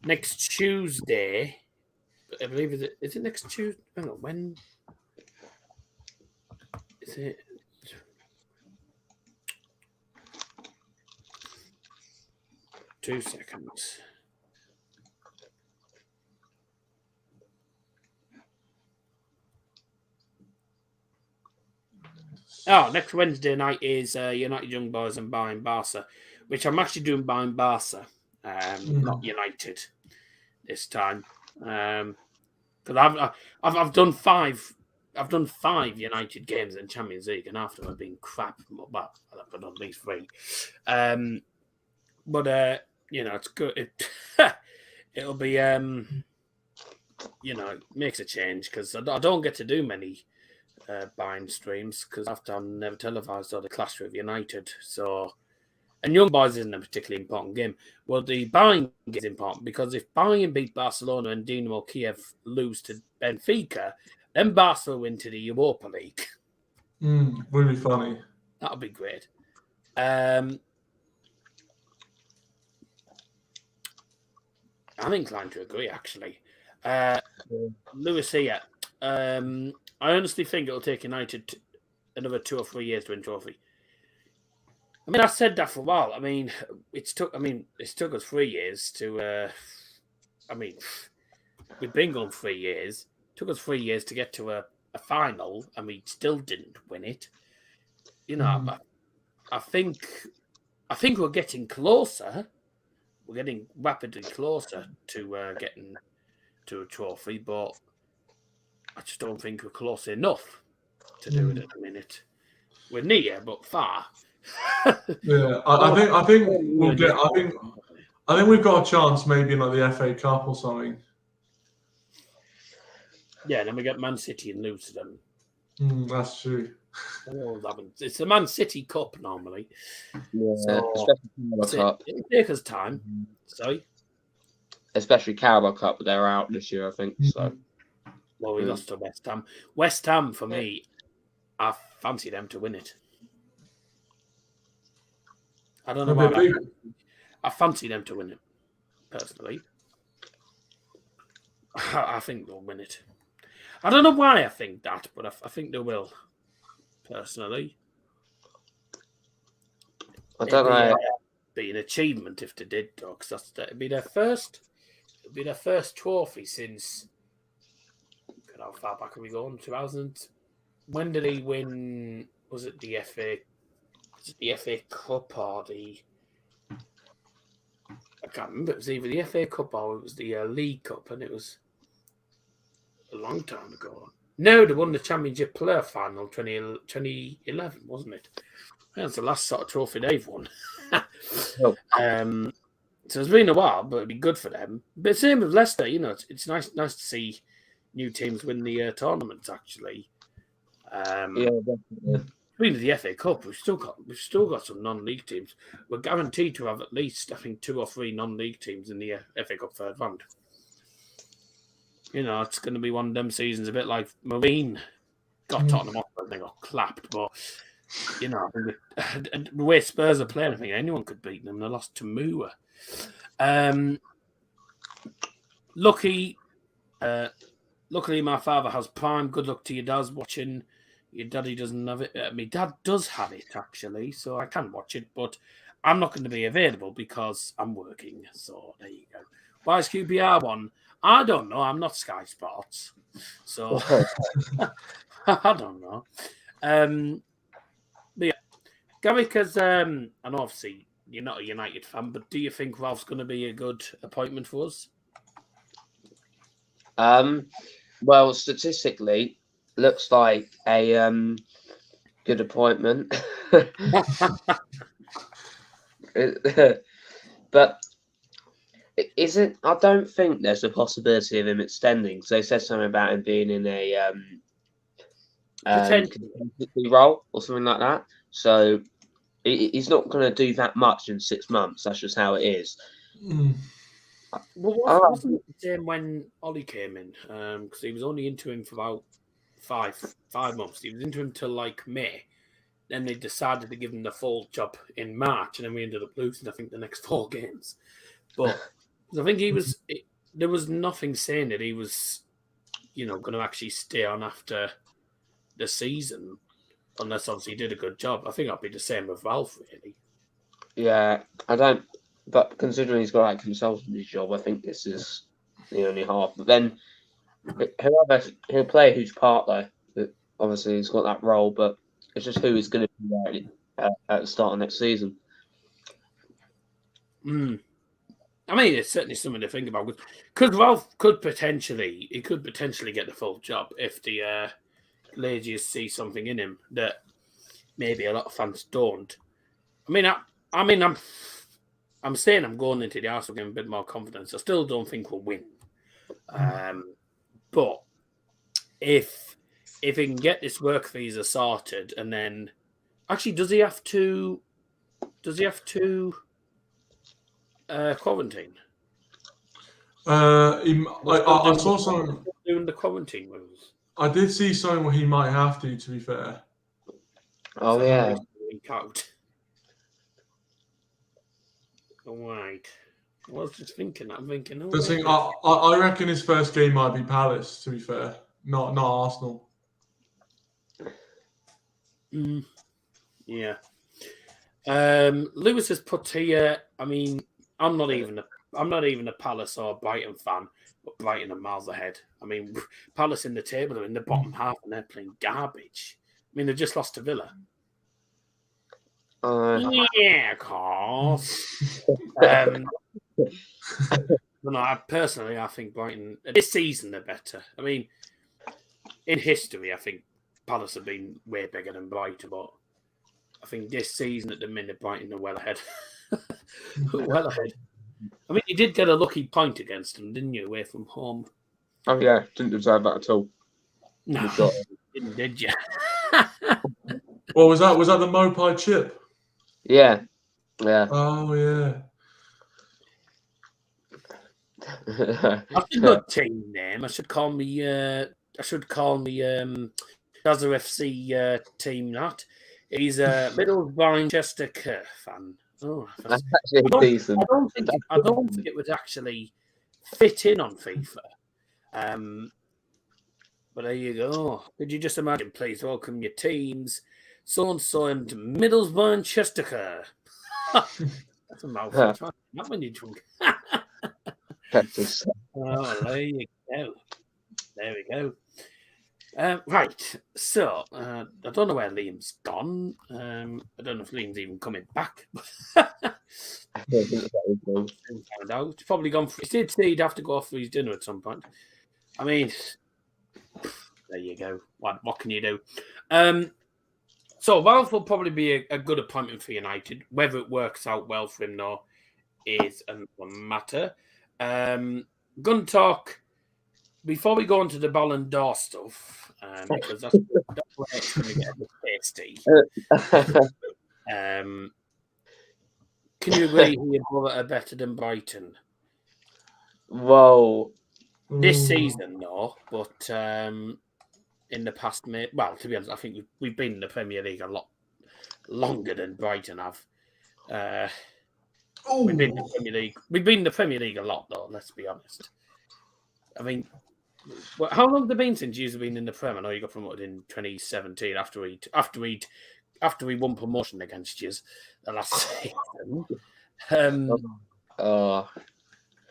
next Tuesday, I believe is it next Tuesday? I don't know when. Is it? Two seconds. Oh, next Wednesday night is United Young Boys and Bayern Barca, which I'm actually doing Bayern Barca, not United this time, because I've done 5 United games in Champions League, and after I've been crap. Well, I've done at least 3, but it's good. It'll be it makes a change because I don't get to do many Bayern streams because after I'm never televised or the clash with United. So, and Young Boys isn't a particularly important game. Well, the Bayern is important because if Bayern beat Barcelona and Dinamo Kiev lose to Benfica, then Barca win to the Europa League. Really funny. That'll be great. I'm inclined to agree, actually. Lewis here. I honestly think it'll take United another 2 or 3 years to win trophy. I mean, I said that for a while. I mean, it took us 3 years to. We've been going 3 years. It took us 3 years to get to a final, and we still didn't win it. I think we're getting closer. We're getting rapidly closer to getting to a trophy, but I just don't think we're close enough to do it at the minute. We're near, but far. Yeah, I think we'll get. I think we've got a chance, maybe in like the FA Cup or something. Yeah, then we get Man City and lose to them. That's true. It's the Man City Cup normally. Yeah, So, especially Carabao Cup. It'll take us time. Sorry. Especially Carabao Cup, but they're out this year, I think. So, well, we lost to West Ham. West Ham, for me, I fancy them to win it. I don't know why. I fancy them to win it, personally. I think they'll win it. I don't know why I think that, but I think they will, personally. I don't know. It'd be an achievement if they did, though, because it'd be their first trophy since. How far back are we going? 2000. When did he win? Was it the FA? Was it the FA Cup or the? I can't remember. It was either the FA Cup or it was the League Cup, and it was a long time ago. No, they won the Championship Player Final 2011, wasn't it? That's the last sort of trophy they've won. So it's been a while, but it'd be good for them. But same with Leicester, it's nice to see new teams win the tournaments. Actually, definitely. Between the FA Cup, we've still got some non-league teams. We're guaranteed to have at least, I think, 2 or 3 non-league teams in the FA Cup third round. It's going to be one of them seasons, a bit like Marine got Tottenham off and they got clapped. But the way Spurs are playing, I think anyone could beat them. They lost to Mua. Luckily, my father has Prime. Good luck to your dads watching. Your daddy doesn't have it. My dad does have it, actually, so I can watch it, but I'm not going to be available because I'm working. So there you go. Why is QPR one? I don't know. I'm not Sky Sports. So I don't know. But yeah, Gary, because I know obviously you're not a United fan, but do you think Ralph's going to be a good appointment for us? Well, statistically, looks like a good appointment. But isn't? I don't think there's a possibility of him extending. Because they said something about him being in a contingency role or something like that. So he's not going to do that much in 6 months. That's just how it is. Well, wasn't it the same when Ollie came in? Because he was only into him for about five months. He was into him till like May. Then they decided to give him the full job in March, and then we ended up losing, I think, the next 4 games. But I think there was nothing saying that he was, going to actually stay on after the season, unless obviously he did a good job. I think that'd be the same with Ralf, really. Yeah, I don't. But considering he's got a consultancy job, I think this is the only half. But then he'll play a huge part, though. Obviously, he's got that role, but it's just who is going to be there at the start of next season. I mean, it's certainly something to think about. Because Ralf could potentially get the full job if the Legions see something in him that maybe a lot of fans don't. I'm saying I'm going into the Arsenal game with a bit more confidence. I still don't think we'll win. But if he can get this work visa sorted, and then actually, does he have to quarantine? I saw some doing the quarantine rules. I did see something where he might have to be fair. Oh, so yeah. Out. All right. I was just thinking. I'm thinking. I reckon his first game might be Palace. To be fair, not Arsenal. Yeah. Lewis has put here. I mean, I'm not even a Palace or Brighton fan, but Brighton are miles ahead. I mean, Palace in the table are in the bottom half and they're playing garbage. I mean, they just lost to Villa. Yeah, of course. I think Brighton this season they're better. I mean, in history, I think Palace have been way bigger than Brighton, but I think this season at the minute Brighton are well ahead. Well ahead. I mean, you did get a lucky point against them, didn't you, away from home? Oh yeah, didn't deserve that at all. No, We've got did you? Well, was that the Mopai chip? yeah. Oh yeah. That's a good team name. I should call me Gaza FC team that. He's a Middlesbrough Chester Kerr fan. Oh, That's actually decent. I don't think it would actually fit in on FIFA. But there you go. Could you just imagine? Please welcome your teams. So and so and Middlesbrough Chester Kerr. That's a mouthful. Try that when you're drunk. Oh, there you go. There we go. Right. So, I don't know where Liam's gone. I don't know if Liam's even coming back. Find out. He's probably gone for. He did say he'd have to go off for his dinner at some point. I mean, there you go. What can you do? So, Ralf will probably be a good appointment for United. Whether it works out well for him, though, is another matter. Going to talk before we go on to the BALON d'Or stuff, because that's where it's going to get a bit tasty. Can you agree here Borough are better than Brighton? Whoa. This season, no, but in the past, well, to be honest, I think we've been in the Premier League a lot longer than Brighton have. We've been in the Premier League. We've been in the Premier League a lot, though. Let's be honest. I mean, how long have it been since you've been in the Prem? I know you got promoted in 2017 after we won promotion against you the last season.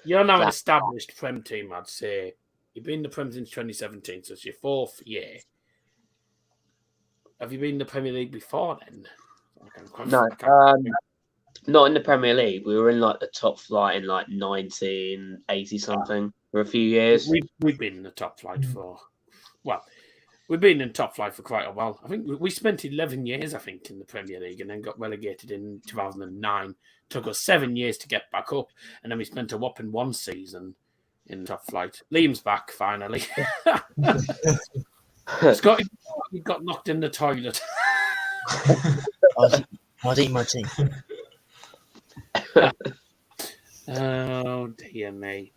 You're now an established Prem team, I'd say. You've been in the Prem since 2017, so it's your 4th year. Have you been in the Premier League before then? No, not in the Premier League. We were in like the top flight in like 1980 something for a few years. We've been in the top flight we've been in top flight for quite a while. I think we spent 11 years, I think, in the Premier League and then got relegated in 2009. Took us 7 years to get back up, and then we spent a whopping 1 season in top flight. Liam's back finally. Scott, he got knocked in the toilet. I was eating my tea. Oh dear me.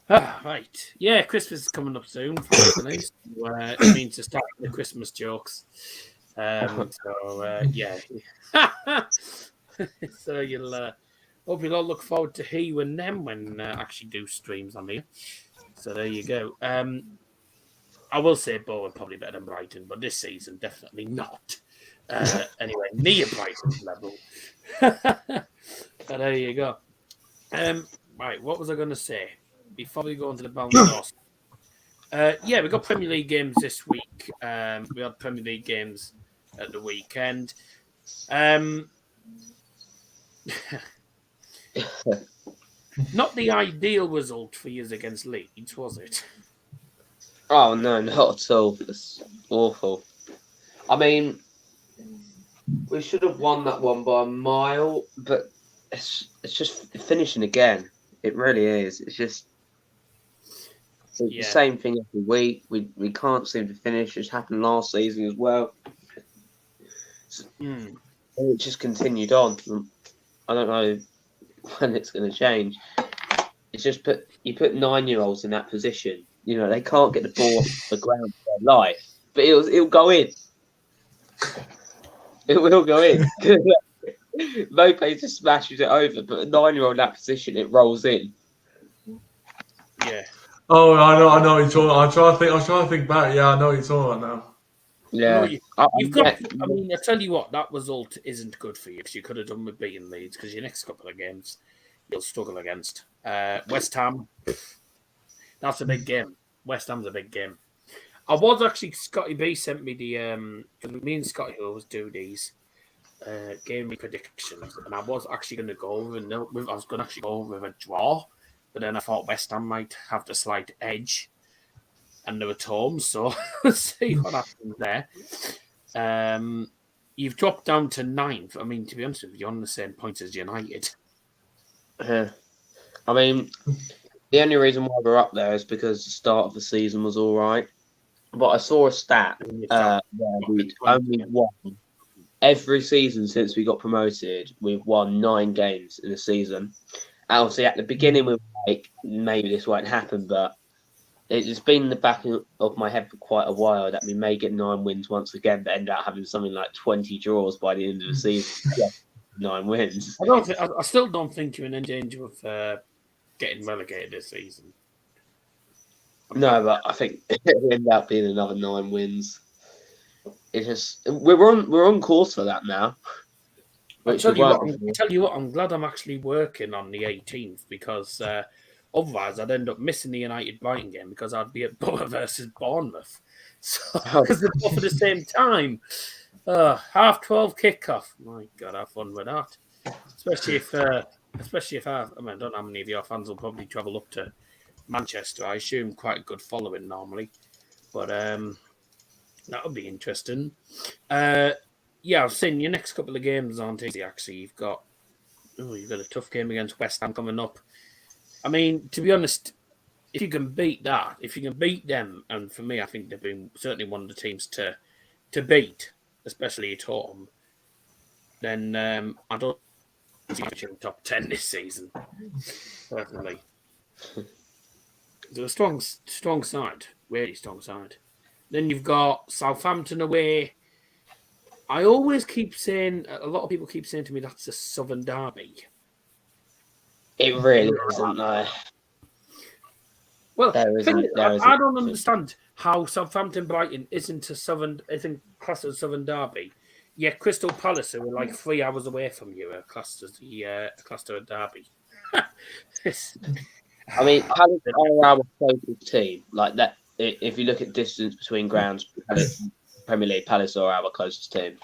Right. Yeah, Christmas is coming up soon. Finally. So, it means to start the Christmas jokes. Yeah. So you'll hope you'll all look forward to hearing them when actually do streams on here. So there you go. I will say Bowen probably better than Brighton, but this season definitely not. Anyway, near Brighton's level. So there you go. Right, what was I going to say before we go on to the BALON d'Or? Yeah, we got Premier League games this week. We had Premier League games at the weekend. Not the ideal result for you against Leeds, was it? Oh no, not at all. It's awful. I mean, we should have won that one by a mile, but it's just finishing again. It really is. It's just the same thing every week. We can't seem to finish. It's happened last season as well. It just continued on. I don't know when it's going to change. It's just you put 9-year-olds in that position. You know, they can't get the ball off the ground for their life, but it'll go in. It will go in. Mope just smashes it over, but a 9-year-old in that position, it rolls in. Yeah. Oh, I know what you're talking about. I was trying to think back. Yeah, I know what you're talking about now. Yeah. You've got. I mean, I tell you what, that result isn't good for you because you could have done with beating Leeds because your next couple of games you'll struggle against West Ham. That's a big game. West Ham's a big game. I was actually Scotty B sent me the because me and Scotty always do these game predictions, and I was actually going to go over with a draw, but then I thought West Ham might have the slight edge, and they were at home, so we'll see what happens there. You've dropped down to 9th. I mean, to be honest with you, you're on the same points as United. I mean, the only reason why we're up there is because the start of the season was all right. but I saw a stat In your where top we'd 20. only won every season since we got promoted. We've won 9 games in a season. And obviously, at the beginning, we were like, maybe this won't happen, but it's been in the back of my head for quite a while that we may get 9 wins once again, but end up having something like 20 draws by the end of the season. Yeah, 9 wins. I still don't think you're in any danger of getting relegated this season. No, but I think it'll end up being another 9 wins. It's just we're on course for that now. I tell you what, I'm glad I'm actually working on the 18th because otherwise I'd end up missing the United Brighton game because I'd be at Borough versus Bournemouth. So because they're both at the same time. 12:30 kickoff. My God, have fun with that. Especially if I don't know how many of your fans will probably travel up to Manchester. I assume quite a good following normally, but that'll be interesting. Yeah, I've seen your next couple of games aren't easy. Actually, you've got a tough game against West Ham coming up. I mean, to be honest, if you can beat them, and for me, I think they've been certainly one of the teams to beat, especially at home. Then I don't see much in the top 10 this season. Personally, they're a strong side, really strong side. Then you've got Southampton away. I always keep saying, a lot of people keep saying to me, that's a Southern derby. It really isn't, no. Well, I don't understand how Southampton Brighton isn't classed as a Southern derby. Yeah, Crystal Palace, who are like 3 hours away from you, are classed as a derby. I mean, Palace are our closest team. Like that, if you look at distance between grounds, Premier League, Palace are our closest team.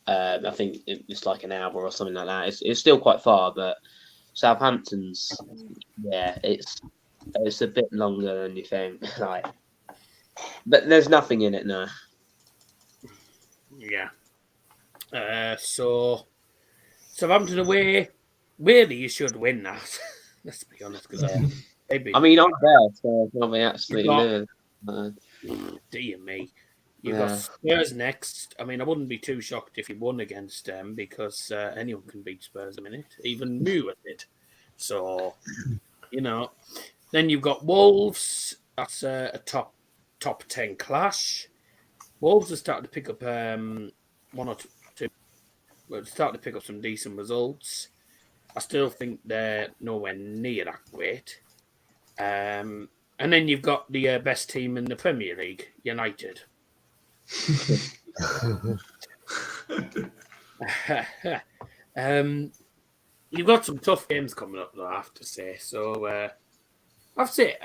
I think it's like an hour or something like that. It's still quite far, but Southampton's, yeah, it's a bit longer than you think. Like, but there's nothing in it now. Yeah. So Southampton away, really, you should win that. Let's be honest, because I mean, I'm there, so I'll be absolutely dear me. You've got Spurs next. I mean, I wouldn't be too shocked if you won against them because anyone can beat Spurs a minute, even Mu did. So, Then you've got Wolves. That's a top 10 clash. Wolves are starting to pick up one or two. Well, starting to pick up some decent results. I still think they're nowhere near that great. And then you've got the best team in the Premier League, United. You've got some tough games coming up, though, I have to say. So, I have to say,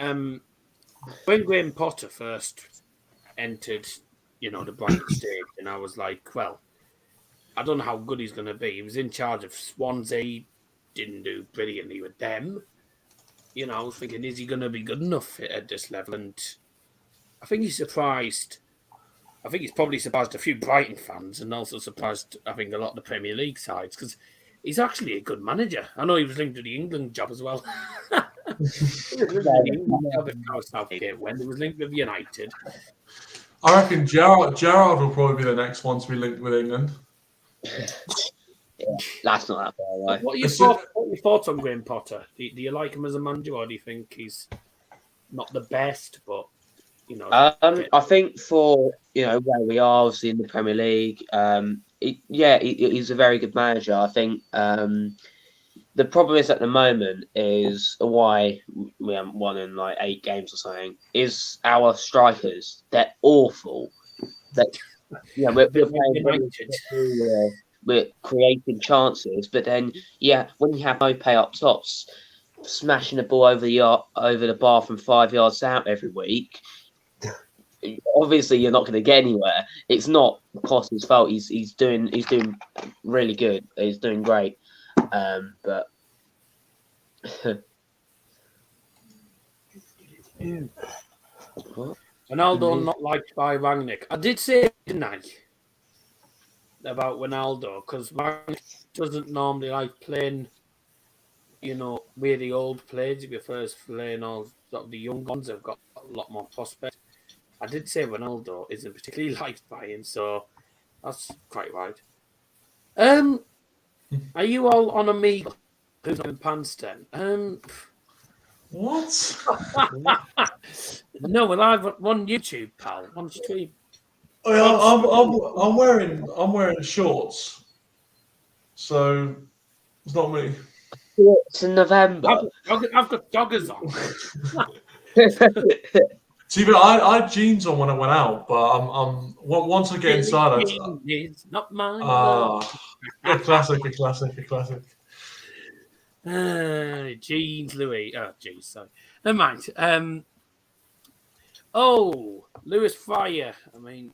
when Graham Potter first entered, the Brighton stage, and I was like, well, I don't know how good he's going to be. He was in charge of Swansea, didn't do brilliantly with them. I was thinking, is he going to be good enough at this level? And I think he's surprised. I think he's probably surprised a few Brighton fans and also surprised, I think, a lot of the Premier League sides because he's actually a good manager. I know he was linked to the England job as well. He was linked with United. I reckon Gerrard will probably be the next one to be linked with England. Yeah, that's not that far away. What are your thoughts on Graham Potter? Do you like him as a manager, or do you think he's not the best, but I think for where we are, obviously in the Premier League, he's a very good manager. I think the problem is at the moment is why we haven't won in like 8 games or something. Is our strikers? They're awful. We're creating chances, but then when you have Mopé up tops, smashing the ball over the bar from 5 yards out every week. Obviously, you're not going to get anywhere. It's not Costa's fault. He's doing really good. He's doing great. But Ronaldo not liked by Rangnick. I did say, didn't I, about Ronaldo, because Rangnick doesn't normally like playing, where the old players. He prefers playing all sort of the young ones. They've got a lot more prospects. I did say Ronaldo isn't particularly liked by him, so that's quite right. Are you all on Amigo? Who's in Panston? What? No, well, I've on YouTube, pal. On stream. I'm wearing shorts, so it's not me. It's in November. I've got joggers on. See, but I had jeans on when I went out, but once I get inside, It's not mine. a classic. Jeans, Louis. Oh, jeez, sorry. Never mind. Lewis Fryer. I mean,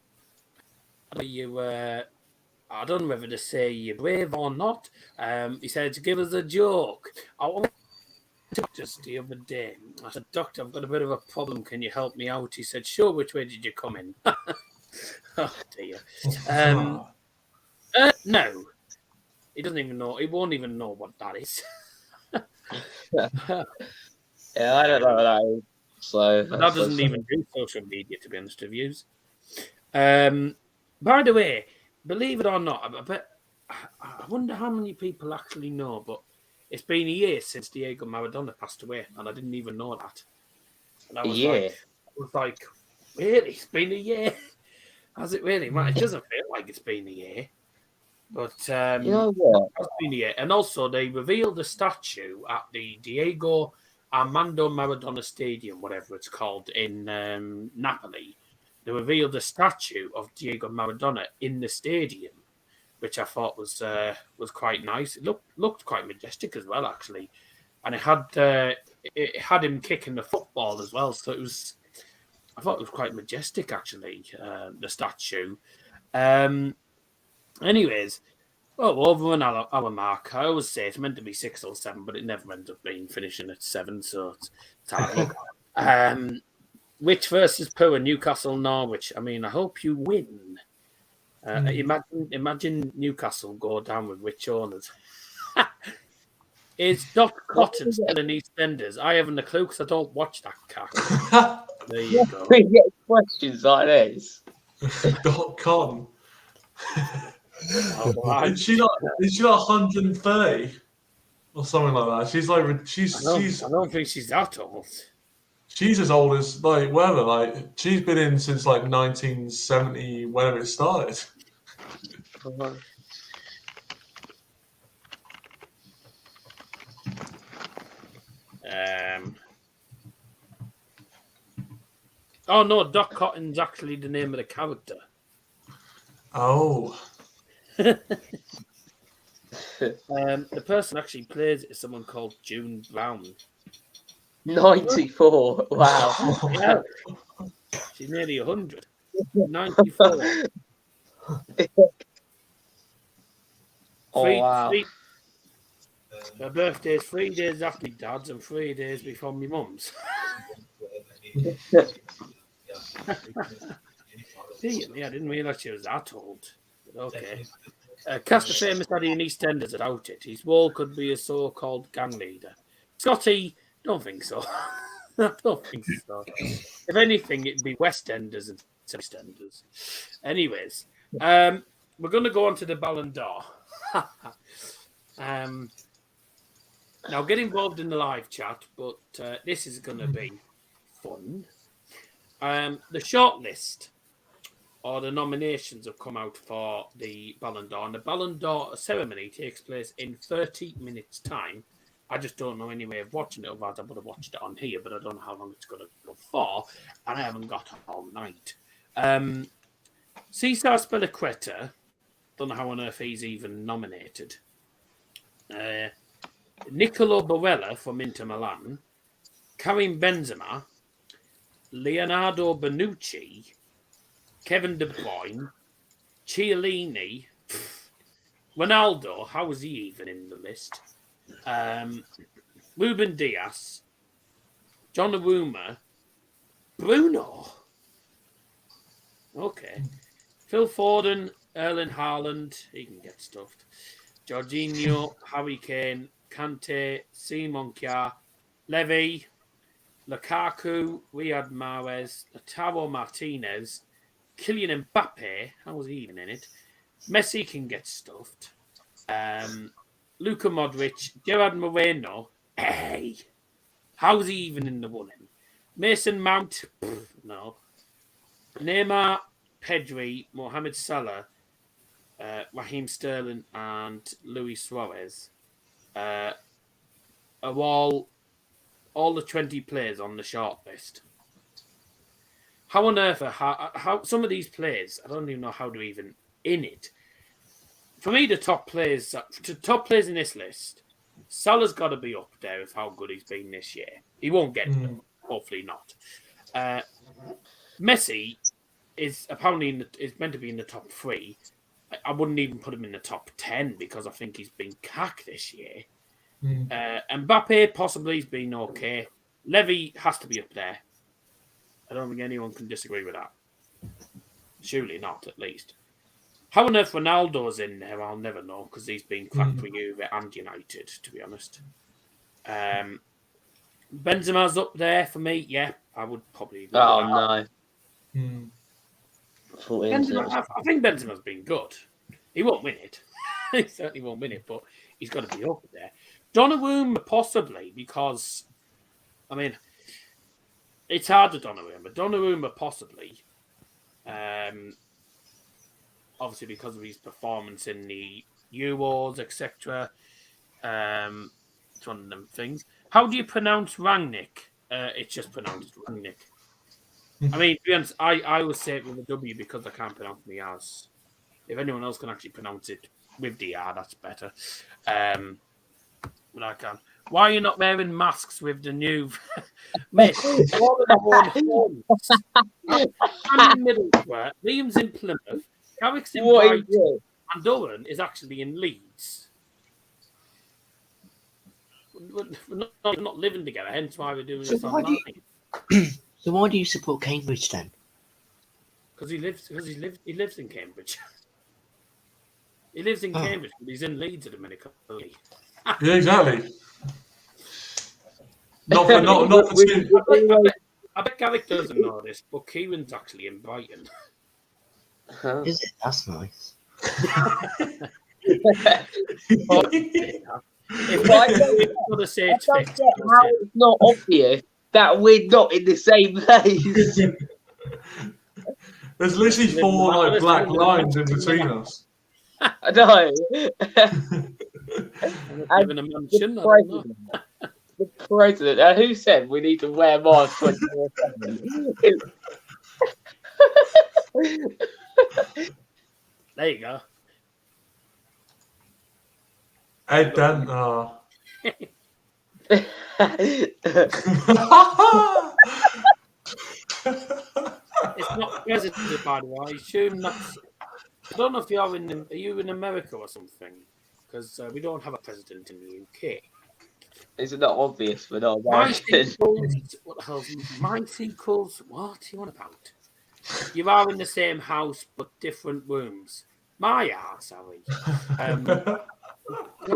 you. I don't know whether to say you're brave or not. He said to give us a joke. I want just the other day. I said, Doctor, I've got a bit of a problem. Can you help me out? He said, sure. Which way did you come in? Oh dear. No, he doesn't even know. He won't even know what that is. Yeah, I don't know what that is. So that doesn't even do social media, to be honest with you. By the way, believe it or not, I wonder how many people actually know, but it's been a year since Diego Maradona passed away, and I didn't even know that. And I was like, really? It's been a year? Has it really? It doesn't feel like it's been a year. But you know what? It's been a year. And also, they revealed a statue at the Diego Armando Maradona Stadium, whatever it's called, in Napoli. They revealed a statue of Diego Maradona in the stadium, which I thought was quite nice. It looked quite majestic as well, actually, and it had him kicking the football as well. So I thought it was quite majestic, actually, the statue. Anyways, over an hour mark. I always say it's meant to be 6 or 7, but it never ends up being finishing at 7, so it's hard. Which versus Poor Newcastle Norwich? I mean, I hope you win. Imagine Newcastle go down with rich owners. Is Doc Cotton still in EastEnders? I haven't a clue because I don't watch that cat. There you go. We get questions like this. Doc Cotton. Oh, is she not 130 or something like that? I don't think she's that old. She's as old as whatever. She's been in since 1970, whenever it started. Oh no, Doc Cotton's actually the name of the character. Oh. The person actually plays is someone called June Brown. 94. Wow. Yeah. She's nearly 100. 94. Wow. Her birthday is 3 days after my dad's and 3 days before my mum's. See, I didn't realise she was that old. But okay. Cast a famous daddy in EastEnders about it. His role could be a so-called gang leader. Scotty, don't think so. I don't think so. If anything, it'd be West Enders and East Enders. Anyways, we're going to go on to the Ballon d'Or. Now, get involved in the live chat, but this is going to be fun. The shortlist or the nominations have come out for the Ballon d'Or, and the Ballon d'Or ceremony takes place in 30 minutes' time. I just don't know any way of watching it, otherwise I would have watched it on here, but I don't know how long it's going to go for, and I haven't got all night. Cesar Spilicueta, don't know how on earth he's even nominated. Nicolo Barella from Inter Milan, Karim Benzema, Leonardo Bonucci, Kevin De Bruyne, Chiellini, Ronaldo, how was he even in the list? Ruben Diaz, Donnarumma, Bruno. Okay. Phil Foden, Erling Haaland, he can get stuffed. Jorginho, Harry Kane, Kante, Simon Kjaer, Levy, Lukaku, Riyad Mahrez, Lautaro Martinez, Kylian Mbappe. How was he even in it? Messi can get stuffed. Luka Modric, Gerard Moreno. Hey, how's he even in the running? Mason Mount. No. Neymar, Pedri, Mohamed Salah, Raheem Sterling, and Luis Suarez are all the 20 players on the short list. How on earth are how some of these players? I don't even know how they're even in it. For me, the top players in this list, Salah's got to be up there with how good he's been this year. He won't get them, hopefully not. Messi is apparently is meant to be in the top 3. I wouldn't even put him in the top 10 because I think he's been cack this year. Mbappe possibly has been okay. Levy has to be up there. I don't think anyone can disagree with that. Surely not, at least. How on earth Ronaldo's in there, I'll never know because he's been cracked for Juve and United, to be honest. Benzema's up there for me. Yeah, I would probably. Oh no. I think Benzema's been good. He won't win it. He certainly won't win it, but he's got to be up there. Donnarumma possibly because, I mean, it's hard to Donnarumma, but Donnarumma possibly. Obviously because of his performance in the Euros, etc. It's one of them things. How do you pronounce Rangnick? It's just pronounced Rangnick. I mean, to be honest, I always say it with a W because I can't pronounce the R's. If anyone else can actually pronounce it with the R, that's better. But I can. Why are you not wearing masks with the new... Mate, all of the I'm in Middlesbrough, Liam's in Plymouth, Carrick's in Brighton, and Doran is actually in Leeds. We're not living together, hence why we're doing this online. So why do you support Cambridge then? Because he lives in Cambridge. He lives in Cambridge, but he's in Leeds at the minute. Yeah, exactly. Not for two. I bet Garrick doesn't know this, but Kieran's actually in Brighton. Is it? That's nice. It's not obvious that we're not in the same place. There's literally 4 like black lines in between us. I know. And a mansion, the president, who said we need to wear masks 24/7? There you go. Ed Dan. It's not president, by the way. I assume that's. I don't know if you are Are you in America or something? Because we don't have a president in the UK. Is it not obvious for no My sequels. What the hell? My sequels. What are you on about? You are in the same house but different rooms. My arse, are we?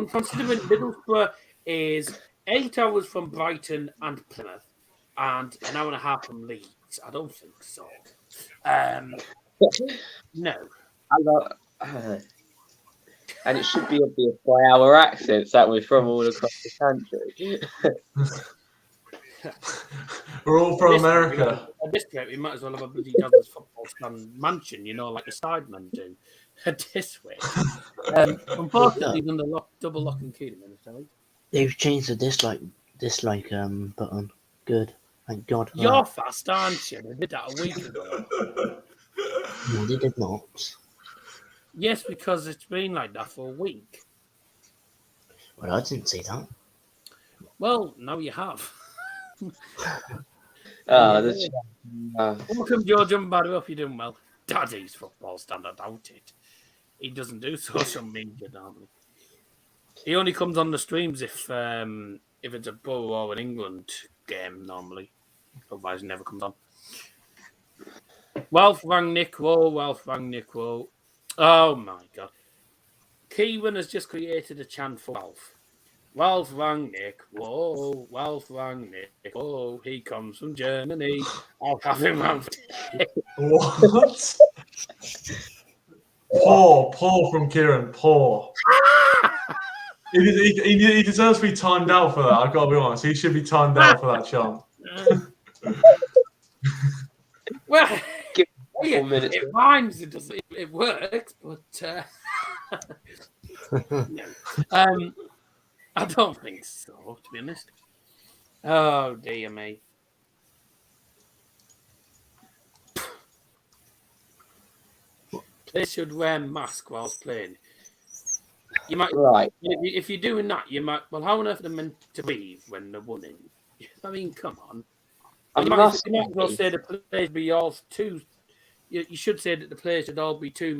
Considering Middlesbrough is 8 hours from Brighton and Plymouth and an hour and a half from Leeds. I don't think so. No. And it should be obvious by our accents that we're from all across the country. We're all from America. At this point, we might as well have a bloody Douglas football stand mansion, like the sidemen do. This way. Unfortunately, he's under double lock and key. They've changed the dislike button. Good. Thank God. You're fast, aren't you? They did that a week ago. No, they did not. Yes, because it's been like that for a week. Well, I didn't see that. Well, now you have. Welcome, George. I'm bad up. You're doing well. Daddy's football stand, I doubt it. He doesn't do social media normally. He only comes on the streams if it's a Borough or an England game normally. Otherwise, he never comes on. Ralf Rangnick, whoa. Oh my God. Kieran has just created a chant for Ralf. Ralf Rangnick, whoa, Ralf Rangnick, oh, he comes from Germany. I'll have him round. What? Poor from Kieran. Poor. He deserves to be timed out for that. I've got to be honest. He should be timed out for that chant. Well, Give yeah, 4 minutes. it rhymes. It works, but no. I don't think so, to be honest. Oh dear me. They should wear mask whilst playing. You might, Right. if you're doing that, you might. Well, how on earth are they meant to breathe when they're winning? I mean, come on. You might as well say the players be all two. You should say that the players should all be two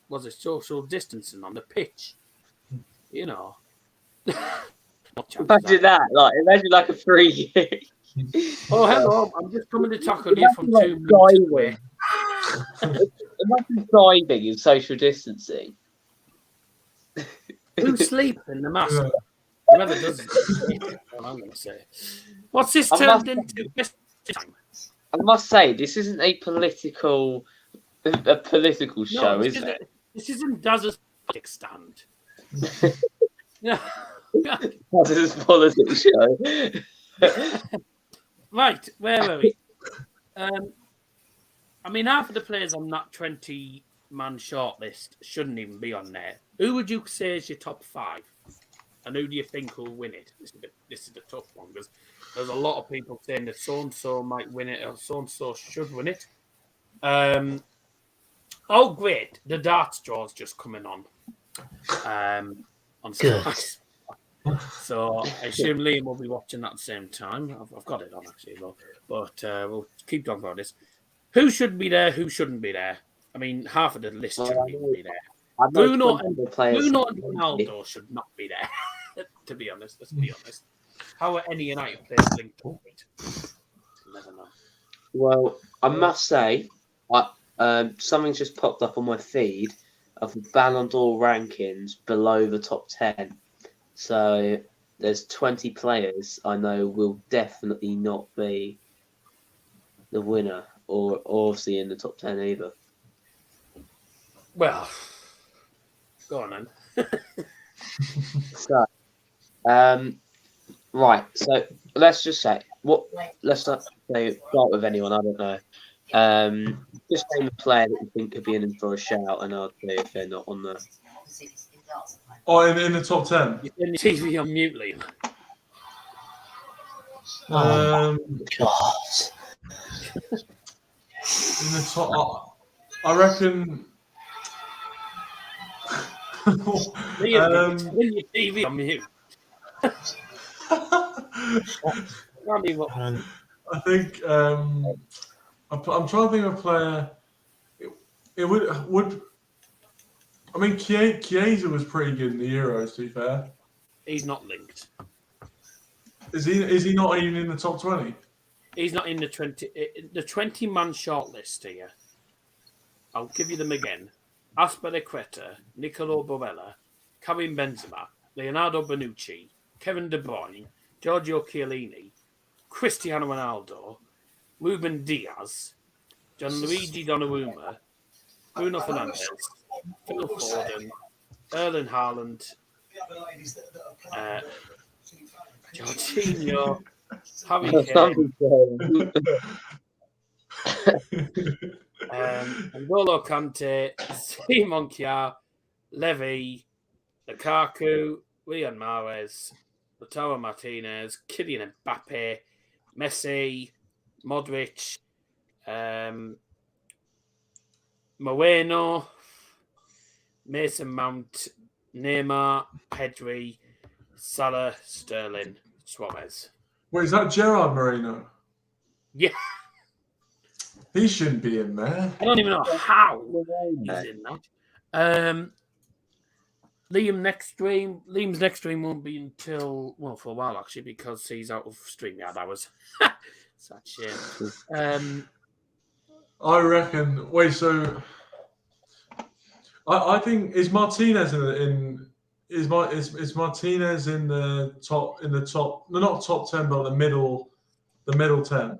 bloody social distancing on the pitch. You know. Imagine that. Imagine like a free. Oh, hello! I'm just coming to tackle you from 2 meters away. Imagine diving in social distancing. Who's sleeping? The master. Whoever does it. I'm going to say. What's this turned into? I must say, this isn't a political show, is it? This isn't Daz's politics stand. Yeah. This is a politics show. Right, where were we? I mean, half of the players on that 20-man shortlist shouldn't even be on there. Who would you say is your top 5? And who do you think will win it? This is the tough one because there's a lot of people saying that so-and-so might win it or so-and-so should win it. Oh, great. The darts draw's just coming on. On Sky. So I assume Liam will be watching that at the same time. I've got it on, actually, though. But we'll keep talking about this. Who should be there? Who shouldn't be there? I mean, half of the list shouldn't even be there. Bruno and Ronaldo should not be there, to be honest. Let's be honest. How are any United players linked to it? Never know. Well, I must say, something's just popped up on my feed of the BALON d'Or rankings below the top 10. So there's 20 players I know will definitely not be the winner or obviously in the top 10 either. Well, go on then. So, right. So let's just say let's not say start with anyone. I don't know. Just name a player that you think could be in for a shout, and I'll say if they're not on the. Oh, in the top 10. You're in the TV on mute, Liam. God. In the top, I reckon. Liam, in your TV on mute. I think I'm trying to think of a player. It would. I mean, Chiesa was pretty good in the Euros. To be fair, He's not linked. is he not even in the top 20? He's not in the 20-man shortlist here. I'll give you them again. Aspilicueta, Nicolo Barella, Karim Benzema, Leonardo Bonucci, Kevin De Bruyne, Giorgio Chiellini, Cristiano Ronaldo, Ruben Diaz, Gianluigi Donnarumma, Bruno Fernandes, Phil Foden, Erling Haaland, Jorginho, Harry Kane, N'Golo Kante, Simon Kjaer, Levy, Lukaku, Riyad Mahrez, Lautaro Martinez, Kylian Mbappe, Messi, Modric, Moreno, Mason Mount, Neymar, Pedri, Salah, Sterling, Suarez. Wait, is that Gerard Moreno? Yeah. He shouldn't be in there. I don't even know how he's in that. Liam's next stream won't be until, well, for a while actually, because he's out of StreamYard hours. Such shame. I reckon. Wait, so I think is Martinez in Is Martinez in the top? No, not top 10, but the middle 10.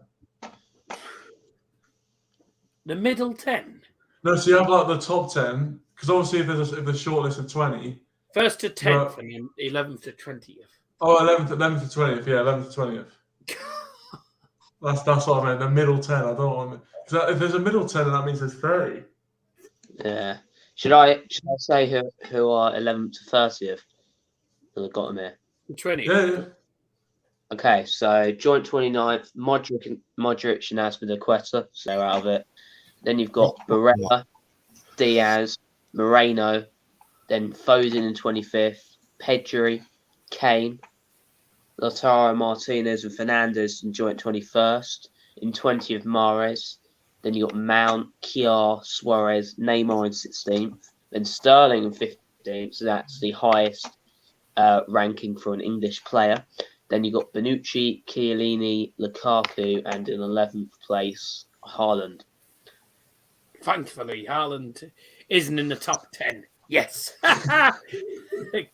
The middle 10? No, so you have like the top 10, because obviously if there's short list of 20. First to 10th and then 11th to 20th. Oh, 11th to 20th, yeah, 11th to 20th. That's what I meant. The middle 10. I don't want because if there's a middle 10, then that means there's 30. Yeah. Should I say who are 11th to 30th? I've got them here. 20th. Yeah. Okay, so joint 29th, Modric and Azpilicueta, so they're out of it. Then you've got Barella, Diaz, Moreno, then Foden in 25th, Pedri, Kane, Lautaro Martinez and Fernandes in joint 21st. In 20th, Mahrez. Then you got Mount, Kiar, Suarez, Neymar in 16th. Then Sterling in 15th, so that's the highest ranking for an English player. Then you got Bonucci, Chiellini, Lukaku, and in 11th place, Haaland. Thankfully, Haaland isn't in the top 10. Yes.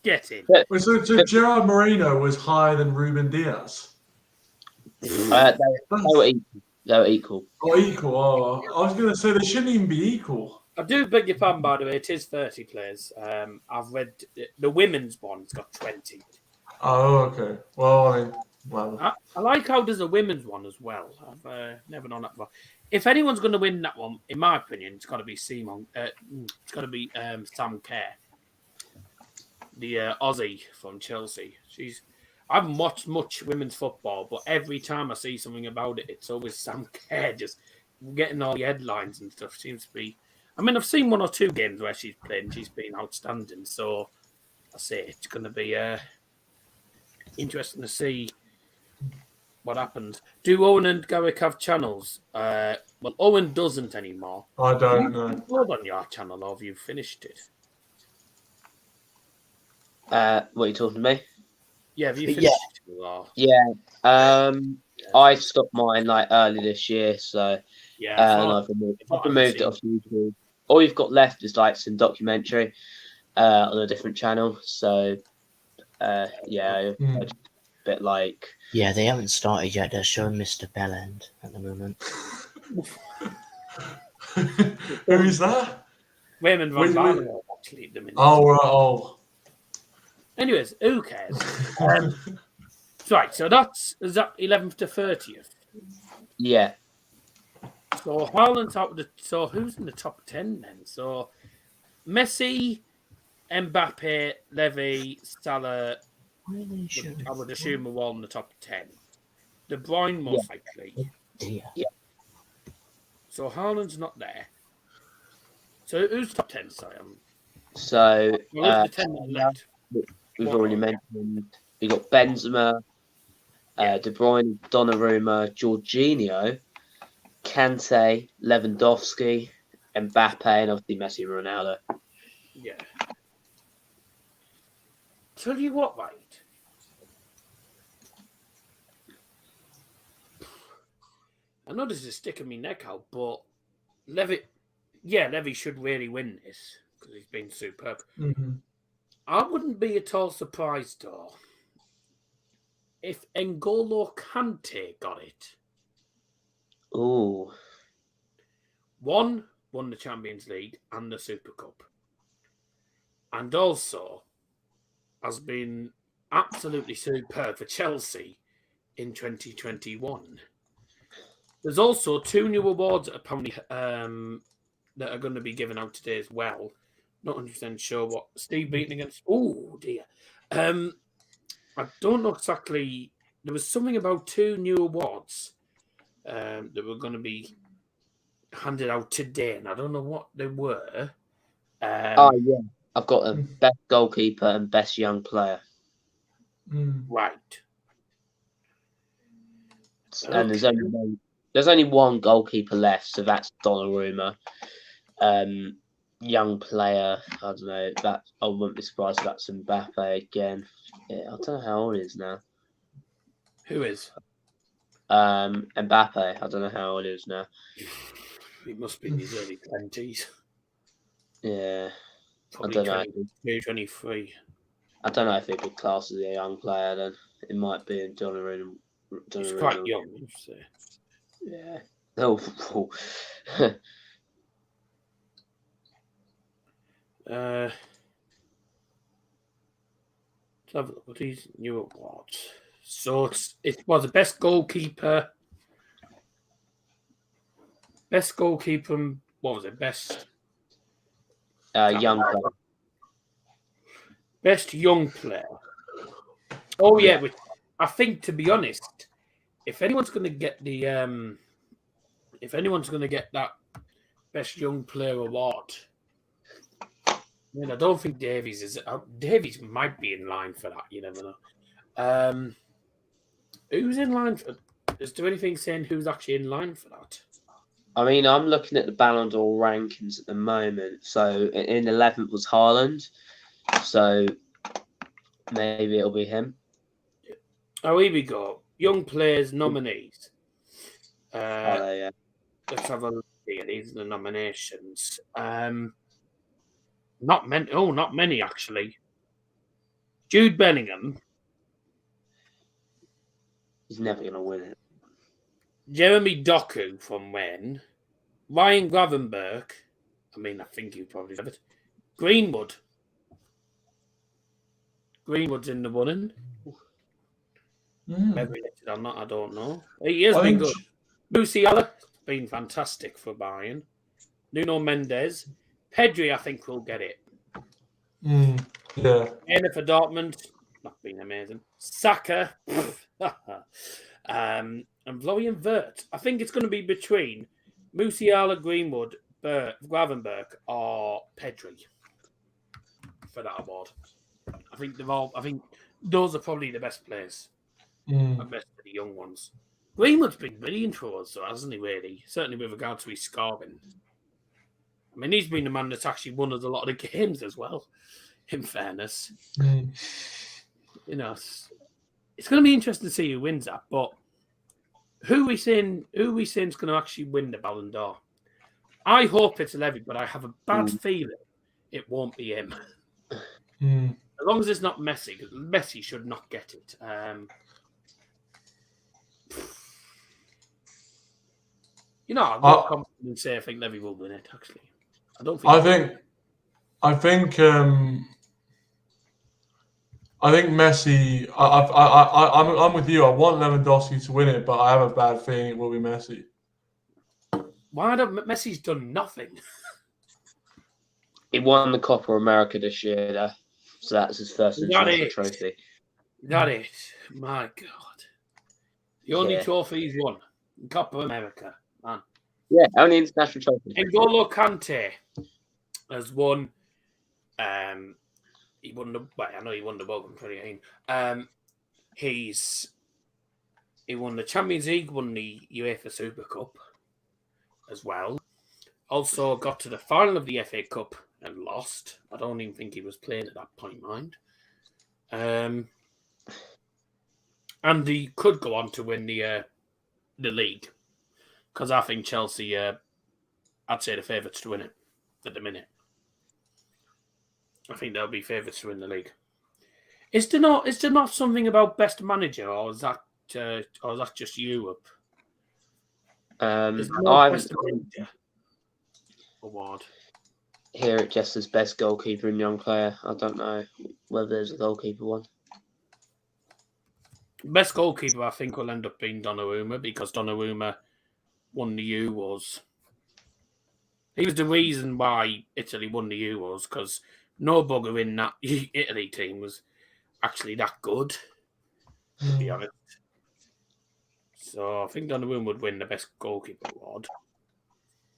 Get in. So Gerard Moreno was higher than Ruben Diaz? They were equal. Oh, equal. Oh, I was going to say they shouldn't even be equal. I do beg your pardon, by the way. It is 30 players. I've read the women's one's got 20. Oh, okay. Well, I like how there's a women's one as well. I've never known that before. If anyone's going to win that one, in my opinion, it's got to be Simon. It's got to be Sam Kerr, the Aussie from Chelsea. I haven't watched much women's football, but every time I see something about it, it's always Sam Kerr just getting all the headlines and stuff. Seems to be. I mean, I've seen 1 or 2 games where she's played and she's been outstanding. So I say it's going to be interesting to see what happens. Do Owen and Garrick have channels? Well, Owen doesn't anymore. I don't know. Have you uploaded on your channel, or have you finished it? What are you talking to me? Yeah, have you finished it? Or... Yeah. I stopped mine like early this year, so yeah, I've removed it off YouTube. All you've got left is like some documentary on a different channel. So a bit like. Yeah, they haven't started yet. They're showing Mr. Bellend at the moment. Who is that? Raymond Van Barneveld actually at the minute. Oh, right. Oh. Anyways, who cares? Right, so is that 11th to 30th? Yeah. So Haaland's out of the. So who's in the top 10 then? So Messi, Mbappe, Levy, Salah. I would assume we're all in the top 10. De Bruyne most likely. Yeah. So Haaland's not there. So who's top 10? Sorry, So who's the 10 that left? We've already mentioned. We got Benzema, De Bruyne, Donnarumma, Jorginho, Kante, Lewandowski, Mbappe, and obviously Messi and Ronaldo. Yeah. Tell you what, right? I know this is sticking my neck out, but Levy should really win this because he's been superb. Mm-hmm. I wouldn't be at all surprised, though, if N'Golo Kante got it. Ooh. One, won the Champions League and the Super Cup. And also has been absolutely superb for Chelsea in 2021. There's also 2 new awards apparently that are going to be given out today as well. Not 100% sure what Steve beating against. Oh dear. I don't know exactly. There was something about 2 new awards that were going to be handed out today, and I don't know what they were. I've got them: best goalkeeper and best young player. Right. And there's only one goalkeeper left, so that's Donnarumma. Young player, I don't know. That I wouldn't be surprised if that's Mbappe again. Yeah, I don't know how old he is now. Who is? Mbappe. I don't know how old he is now. He must be in his early 20s. Yeah. Probably I don't know. 22, 23. I don't know if it'd be classed as a young player. Then it might be Donnarumma. He's quite young, you say. Yeah. Oh. Let's have a look at these new awards. So it was the best goalkeeper. Best goalkeeper. What was it? Best Young player. best young player. Oh yeah, Yeah. which I think, to be honest, if anyone's going to get that best young player award, I mean, I don't think Davies is. Davies might be in line for that. You never know. Who's in line for? Is there anything saying who's actually in line for that? I mean, I'm looking at the Ballon d'Or rankings at the moment. So in 11th was Haaland. So maybe it'll be him. Oh, here we go. Young players nominees. Yeah. Let's have a look here. These are the nominations. Not many. Oh, not many actually. Jude Bellingham, He's never going to win it. Jeremy Doku from when, Ryan Gravenberch. I mean, I think you probably have it. Greenwood. Greenwood's in the running. Whether he's or not, I don't know. He has been good. Musiala, been fantastic for Bayern. Nuno Mendes. Pedri, I think, will get it. Yeah. Ena for Dortmund, not been amazing. Saka, and Florian Wirtz. I think it's going to be between Musiala, Greenwood, Gravenberch, or Pedri for that award. I think those are probably the best players. The best of the young ones. Greenwood's been brilliant for us, though, hasn't he, really? Certainly with regard to his scoring. I mean, he's been the man that's actually won us a lot of the games as well, in fairness. You know, it's going to be interesting to see who wins that, but who we saying is going to actually win the Ballon d'Or? I hope it's Levy, but I have a bad feeling it won't be him. As long as it's not Messi, because Messi should not get it. You know, I've got confidence and say I think Levy will win it. Actually, I don't think. I think Messi. I'm with you. I want Lewandowski to win it, but I have a bad feeling it will be Messi. Why don't Messi's done nothing? He won the Copa America this year, though. So that's his first international trophy. Got it. My God. The only trophy he's won. Copa America, man. Yeah, only international trophy. N'Golo Kante has won. He won the. Well, I know he won the World Cup in 2018. He won the Champions League, won the UEFA Super Cup as well. Also got to the final of the FA Cup and lost. I don't even think he was playing at that point, mind. And he could go on to win the league, because I think Chelsea, I'd say the favourites to win it at the minute. I think they'll be favourites to win the league. Is there not something about best manager, or is that just Europe? There's no best manager award. Here it just says best goalkeeper and young player. I don't know whether there's a goalkeeper one. Best goalkeeper, I think, will end up being Donnarumma, because Donnarumma won the Euros. He was the reason why Italy won the Euros, because no bugger in that Italy team was actually that good, to be honest. So I think Donnarumma would win the best goalkeeper award.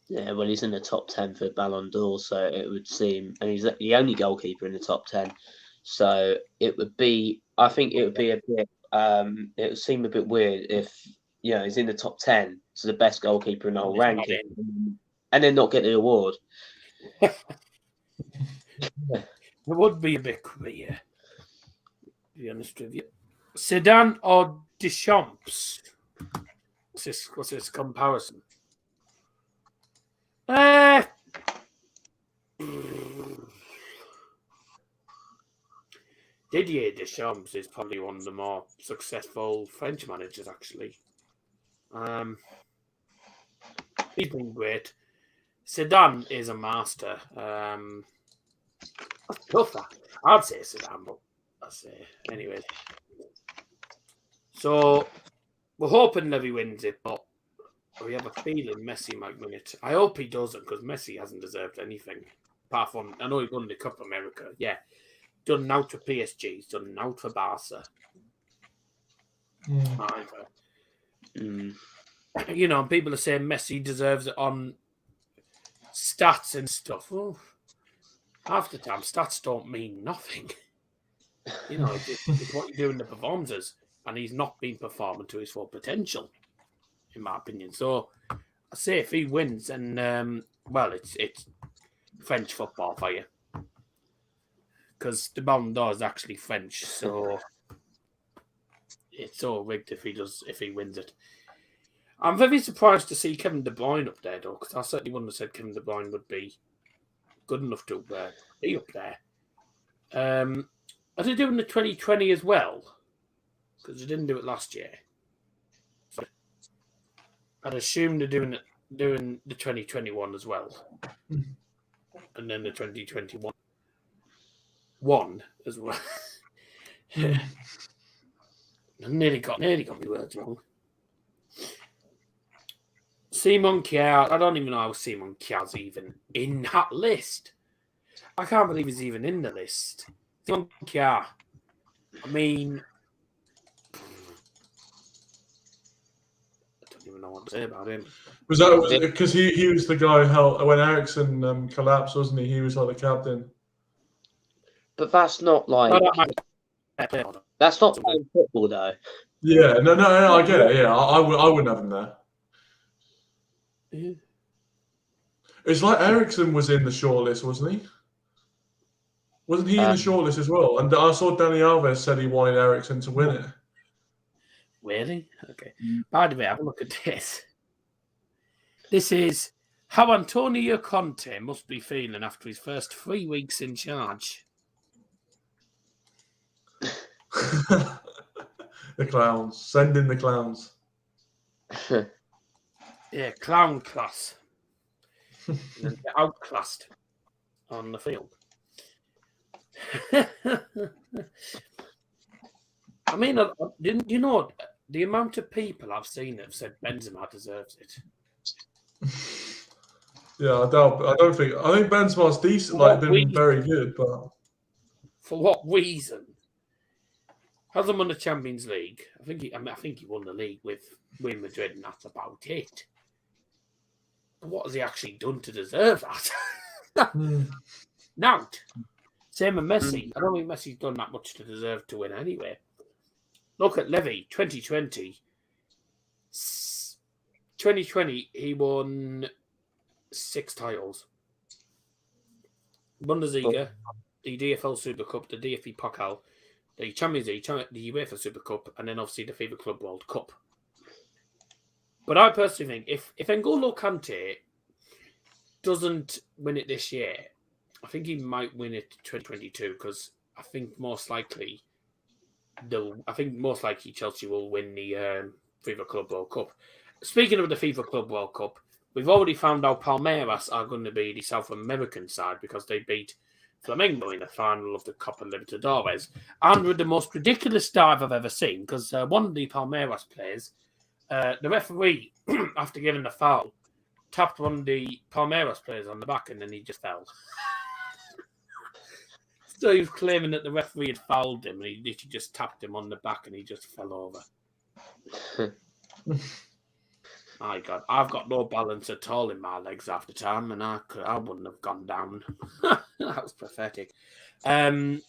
Yeah, well, he's in the top 10 for Ballon d'Or, so it would seem, and he's the only goalkeeper in the top 10. So it would be, I think it would be a bit, it would seem a bit weird if, he's in the top 10, so the best goalkeeper in the whole ranking, and then not get the award. It would be a bit weird, to be honest with you. Zidane or Deschamps? What's this comparison? Didier Deschamps is probably one of the more successful French managers, actually. He's been great. Zidane is a master. That's tough. I'd say Zidane, but I say anyway. So we're hoping Levy wins it, but we have a feeling Messi might win it. I hope he doesn't, because Messi hasn't deserved anything. Apart from, I know he won the Cup of America. Yeah. Done out for PSG. He's done out for Barca. You know, people are saying Messi deserves it on stats and stuff. Well, half the time, stats don't mean nothing. You know, it's what you do in the performances, and he's not been performing to his full potential, in my opinion. So, I say if he wins, and well, it's French football for you, because the Ballon d'Or is actually French, so it's all rigged if he wins it. I'm very surprised to see Kevin De Bruyne up there, though, because I certainly wouldn't have said Kevin De Bruyne would be good enough to be up there. Are they doing the 2020 as well? Because they didn't do it last year. So I'd assume they're doing the 2021 as well, and then the 2021 as well. I nearly got my words wrong. Simon Kjaer, I don't even know how Simon Kjaer's even in that list. I can't believe he's even in the list. Simon Kjaer, I mean, I don't even know what to say about him. Was that because he was the guy who when Ericsson collapsed, wasn't he? He was like the captain. But that's not like that's not playing football though. Yeah, no, I get it. Yeah, I wouldn't have him there. Yeah. It's like Ericsson was in the shortlist, wasn't he? Wasn't he in the shortlist as well? And I saw Dani Alves said he wanted Ericsson to win it. Really? Okay. By the way, have a look at this. This is how Antonio Conte must be feeling after his first 3 weeks in charge. The clowns. Send in the clowns. Yeah, clown class. And then get outclassed on the field. I mean, didn't you know the amount of people I've seen that have said Benzema deserves it? Yeah, I think Benzema's decent, been very good, but for what reason? Hasn't won the Champions League. I think he won the league with Real Madrid, and that's about it. But what has he actually done to deserve that? Now, same with Messi. I don't think Messi's done that much to deserve to win anyway. Look at Levy, 2020. 2020, he won 6 titles. Bundesliga, the DFL Super Cup, the DFB Pokal, the Champions League, the UEFA Super Cup, and then obviously the FIFA Club World Cup. But I personally think if N'Golo Kante doesn't win it this year, I think he might win it 2022, because I think most likely Chelsea will win the FIFA Club World Cup. Speaking of the FIFA Club World Cup, we've already found out Palmeiras are going to be the South American side because they beat Flamengo in the final of the Copa Libertadores, and with the most ridiculous dive I've ever seen, because one of the Palmeiras players, the referee, after giving the foul, tapped one of the Palmeiras players on the back, and then he just fell. So he was claiming that the referee had fouled him, and he literally just tapped him on the back, and he just fell over. My God, I've got no balance at all in my legs half the time, and I wouldn't have gone down. That was pathetic. Right,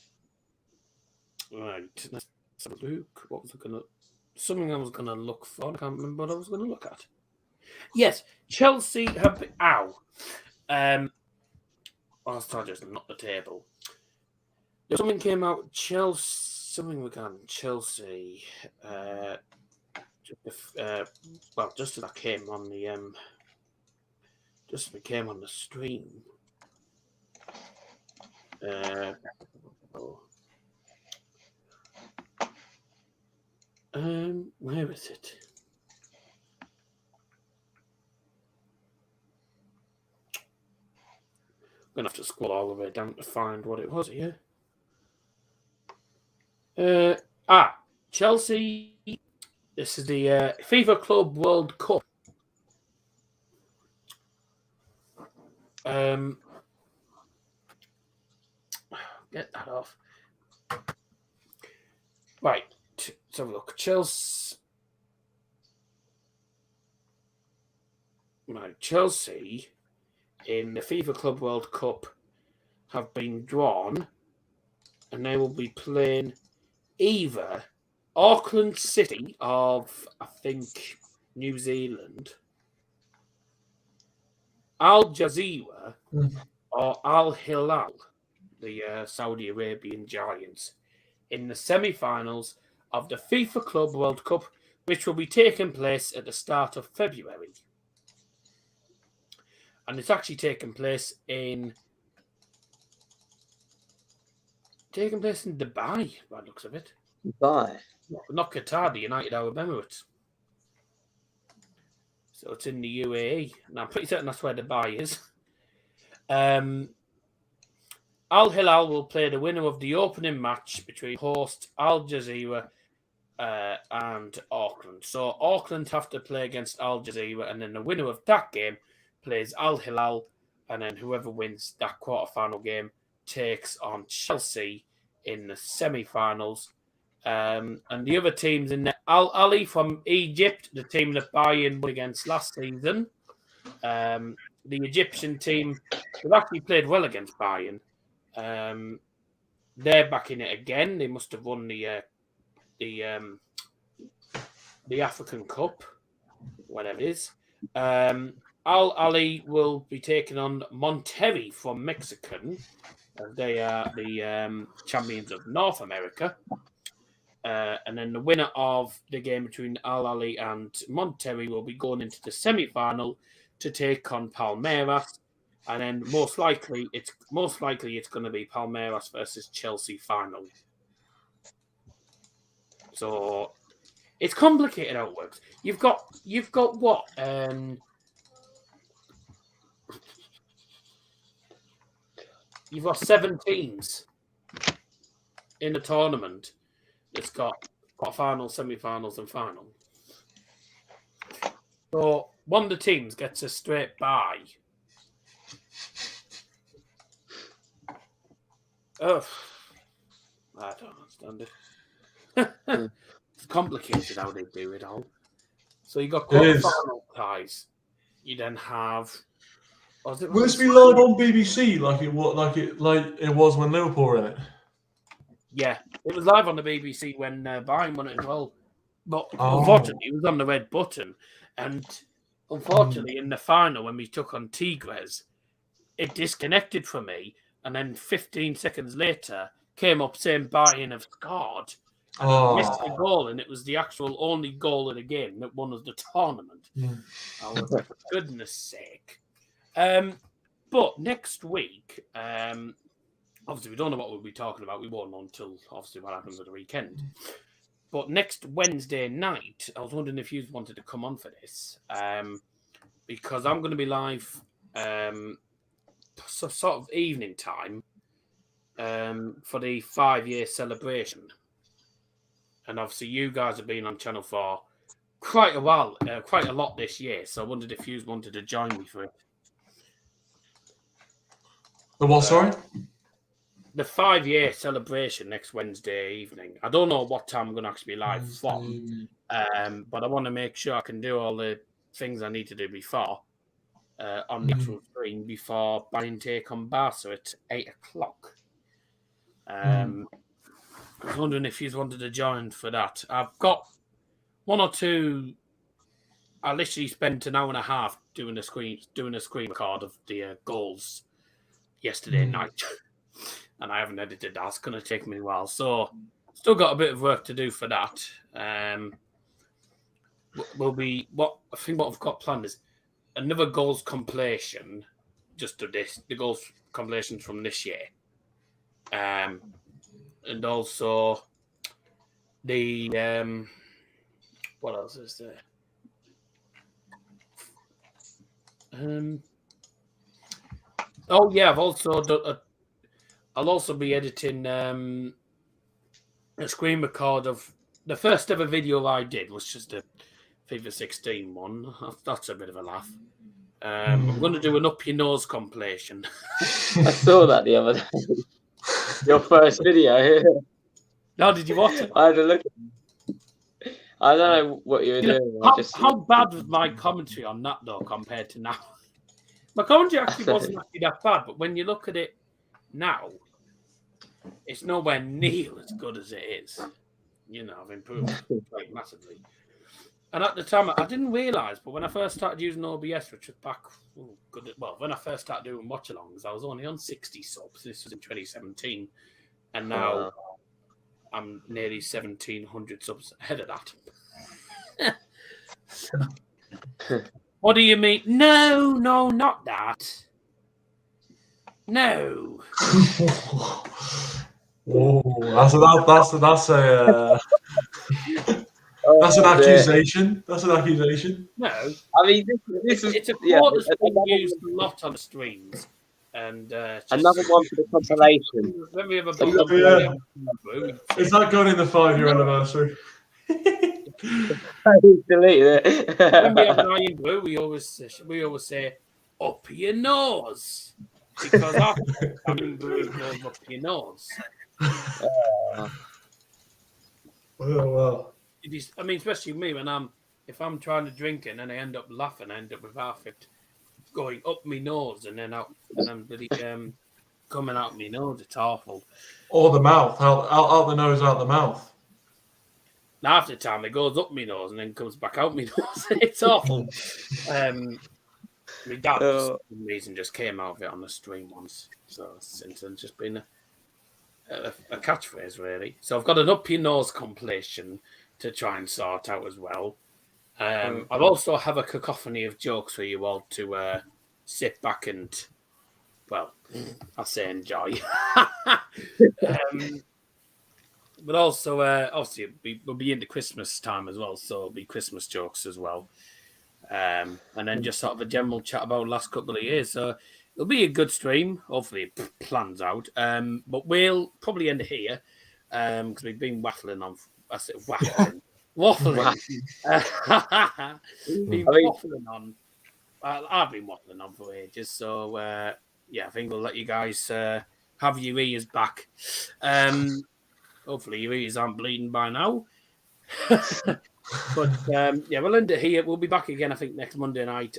let's have a look. What was I gonna? Something I was gonna look for. I can't remember what I was gonna look at. Yes, Chelsea have been. Ow. I'll start just not the table. Something came out. Chelsea. Something regarding Chelsea. Just as I came on the stream. Where is it? I'm going to have to scroll all the way down to find what it was here. Chelsea. This is the FIFA Club World Cup. Get that off. Right. Let's have a look. Chelsea. Right. Chelsea in the FIFA Club World Cup have been drawn, and they will be playing either Auckland City of, I think, New Zealand, Al Jazeera, or Al Hilal, the Saudi Arabian Giants, in the semi-finals of the FIFA Club World Cup, which will be taking place at the start of February. And it's actually taking place in Dubai, by the looks of it. Dubai. Not Qatar, the United Arab Emirates. So it's in the UAE. And I'm pretty certain that's where Dubai is. Al Hilal will play the winner of the opening match between host Al Jazeera and Auckland. So Auckland have to play against Al Jazeera, and then the winner of that game plays Al Hilal, and then whoever wins that quarterfinal game takes on Chelsea in the semi-finals. And the other teams in there, Al Ali from Egypt, the team that Bayern won against last season. The Egyptian team, they've actually played well against Bayern. They're back in it again. They must have won the African Cup, whatever it is. Al Ali will be taking on Monterrey from Mexican. They are the champions of North America. And then the winner of the game between Al Ali and Monterrey will be going into the semi-final to take on Palmeiras. And then most likely it's going to be Palmeiras versus Chelsea final. So it's complicated how it works. You've got what? You've got 7 teams in the tournament. It's got finals, semi-finals, and final. So one of the teams gets a straight bye. Oh, I don't understand it. It's complicated how they do it all. So you got quarter-final ties. You then have. Will this be live on BBC like it was when Liverpool ran it? Yeah, it was live on the BBC when Bayern won it as well. But unfortunately, it was on the red button. And unfortunately, in the final, when we took on Tigres, it disconnected from me. And then 15 seconds later, came up saying Bayern have scored. And I missed the goal, and it was the actual only goal of the game that won us the tournament. I was like, for goodness sake. But next week, obviously we don't know what we'll be talking about. We won't know until obviously what happens at the weekend. But next Wednesday night, I was wondering if you wanted to come on for this, because I'm going to be live, sort of evening time, for the 5-year celebration. And obviously you guys have been on Channel 4 quite a while, quite a lot this year. So I wondered if you wanted to join me for it. The what, sorry? The 5-year celebration next Wednesday evening. I don't know what time I'm going to actually be live from, but I want to make sure I can do all the things I need to do before on the actual screen before Bayern take on Barca at 8 o'clock. I was wondering if you wanted to join for that. I've got 1 or 2. I literally spent an hour and a half doing a screen record of the goals yesterday night. And I haven't edited that. It's going to take me a while. So, still got a bit of work to do for that. What I've got planned is another goals compilation, just of this, the goals compilations from this year. And also the What else is there? Oh yeah, I've also done. I'll also be editing a screen record of the first ever video I did, was just a FIFA 16 one. That's a bit of a laugh. I'm going to do an up your nose compilation. I saw that the other day. Your first video. Now, did you watch it? I had a look. I don't know what you were doing. How bad was my commentary on that though compared to now? My commentary actually wasn't actually that bad, but when you look at it now, it's nowhere near as good as it is. You know, I've improved quite massively. And at the time, I didn't realise, but when I first started using OBS, which was back, when I first started doing watch-alongs, I was only on 60 subs. This was in 2017. And now I'm nearly 1,700 subs ahead of that. What do you mean? No, not that. No. That's an accusation. That's an accusation. No. I mean, this is it's a quote that's been used a lot on streams. And another one for the compilation. When we have a Is that going in the 5-year anniversary? Delete it. When we have an Iron Blue, we always say up your nose, because after Iron Blue goes up your nose. Well. It is, I mean, especially me if I'm trying to drink it and then I end up laughing, I end up with half it going up my nose and then out, and I'm really coming out my nose. It's awful. Or the mouth, out the nose, out the mouth. Now, half the time it goes up my nose and then comes back out my nose. It's awful. My dad, for some reason, just came out of it on the stream once. So since then, it's just been a catchphrase, really. So I've got an up your nose compilation to try and sort out as well. I'll also have a cacophony of jokes for you all to sit back and, well, I say enjoy. But also, obviously, we'll be into Christmas time as well, so it'll be Christmas jokes as well. And then just sort of a general chat about the last couple of years. So it'll be a good stream. Hopefully it plans out. But we'll probably end it here because we've been waffling on. I said waffling. Waffling. Waffling on. I've been waffling on for ages. So, I think we'll let you guys have your ears back. Hopefully your ears aren't bleeding by now. But we'll end it here. We'll be back again, I think, next Monday night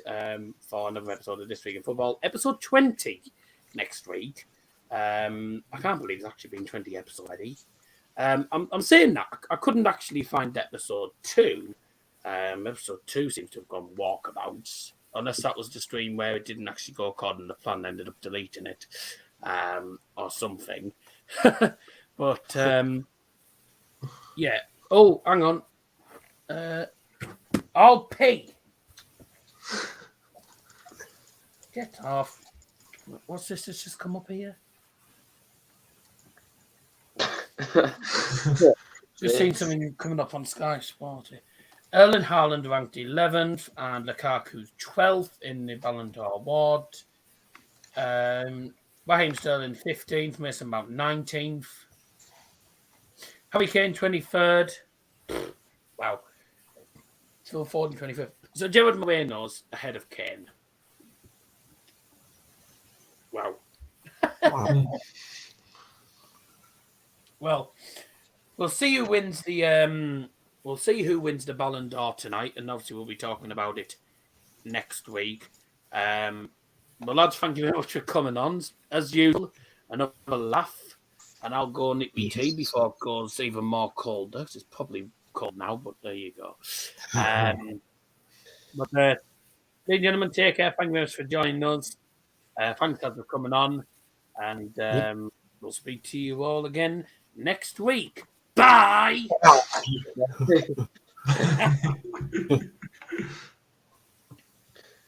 for another episode of This Week in Football. Episode 20 next week. I can't believe it's actually been 20 episodes already. I'm saying that. I couldn't actually find episode 2. Episode 2 seems to have gone walkabouts. Unless that was the stream where it didn't actually go according to the plan, ended up deleting it or something. But, Oh, hang on. I'll pay. Get off. What's this that's just come up here? Just seen something coming up on Sky Sport. Erling Haaland ranked 11th and Lukaku's 12th in the Ballon d'Or award. Raheem Sterling 15th, Mason Mount 19th. Harry Kane 23rd. Wow. Phil Foden 25th. So Gerard Moreno's ahead of Kane. Wow. Well, we'll see who wins the Ballon d'Or tonight, and obviously we'll be talking about it next week. Well, lads, thank you very much for coming on. As usual, another laugh, and I'll go nip my tea before it goes even more colder. It's probably cold now, but there you go. But ladies and gentlemen, take care. Thank you very much for joining us. Thanks for coming on, and we'll speak to you all again next week. Bye.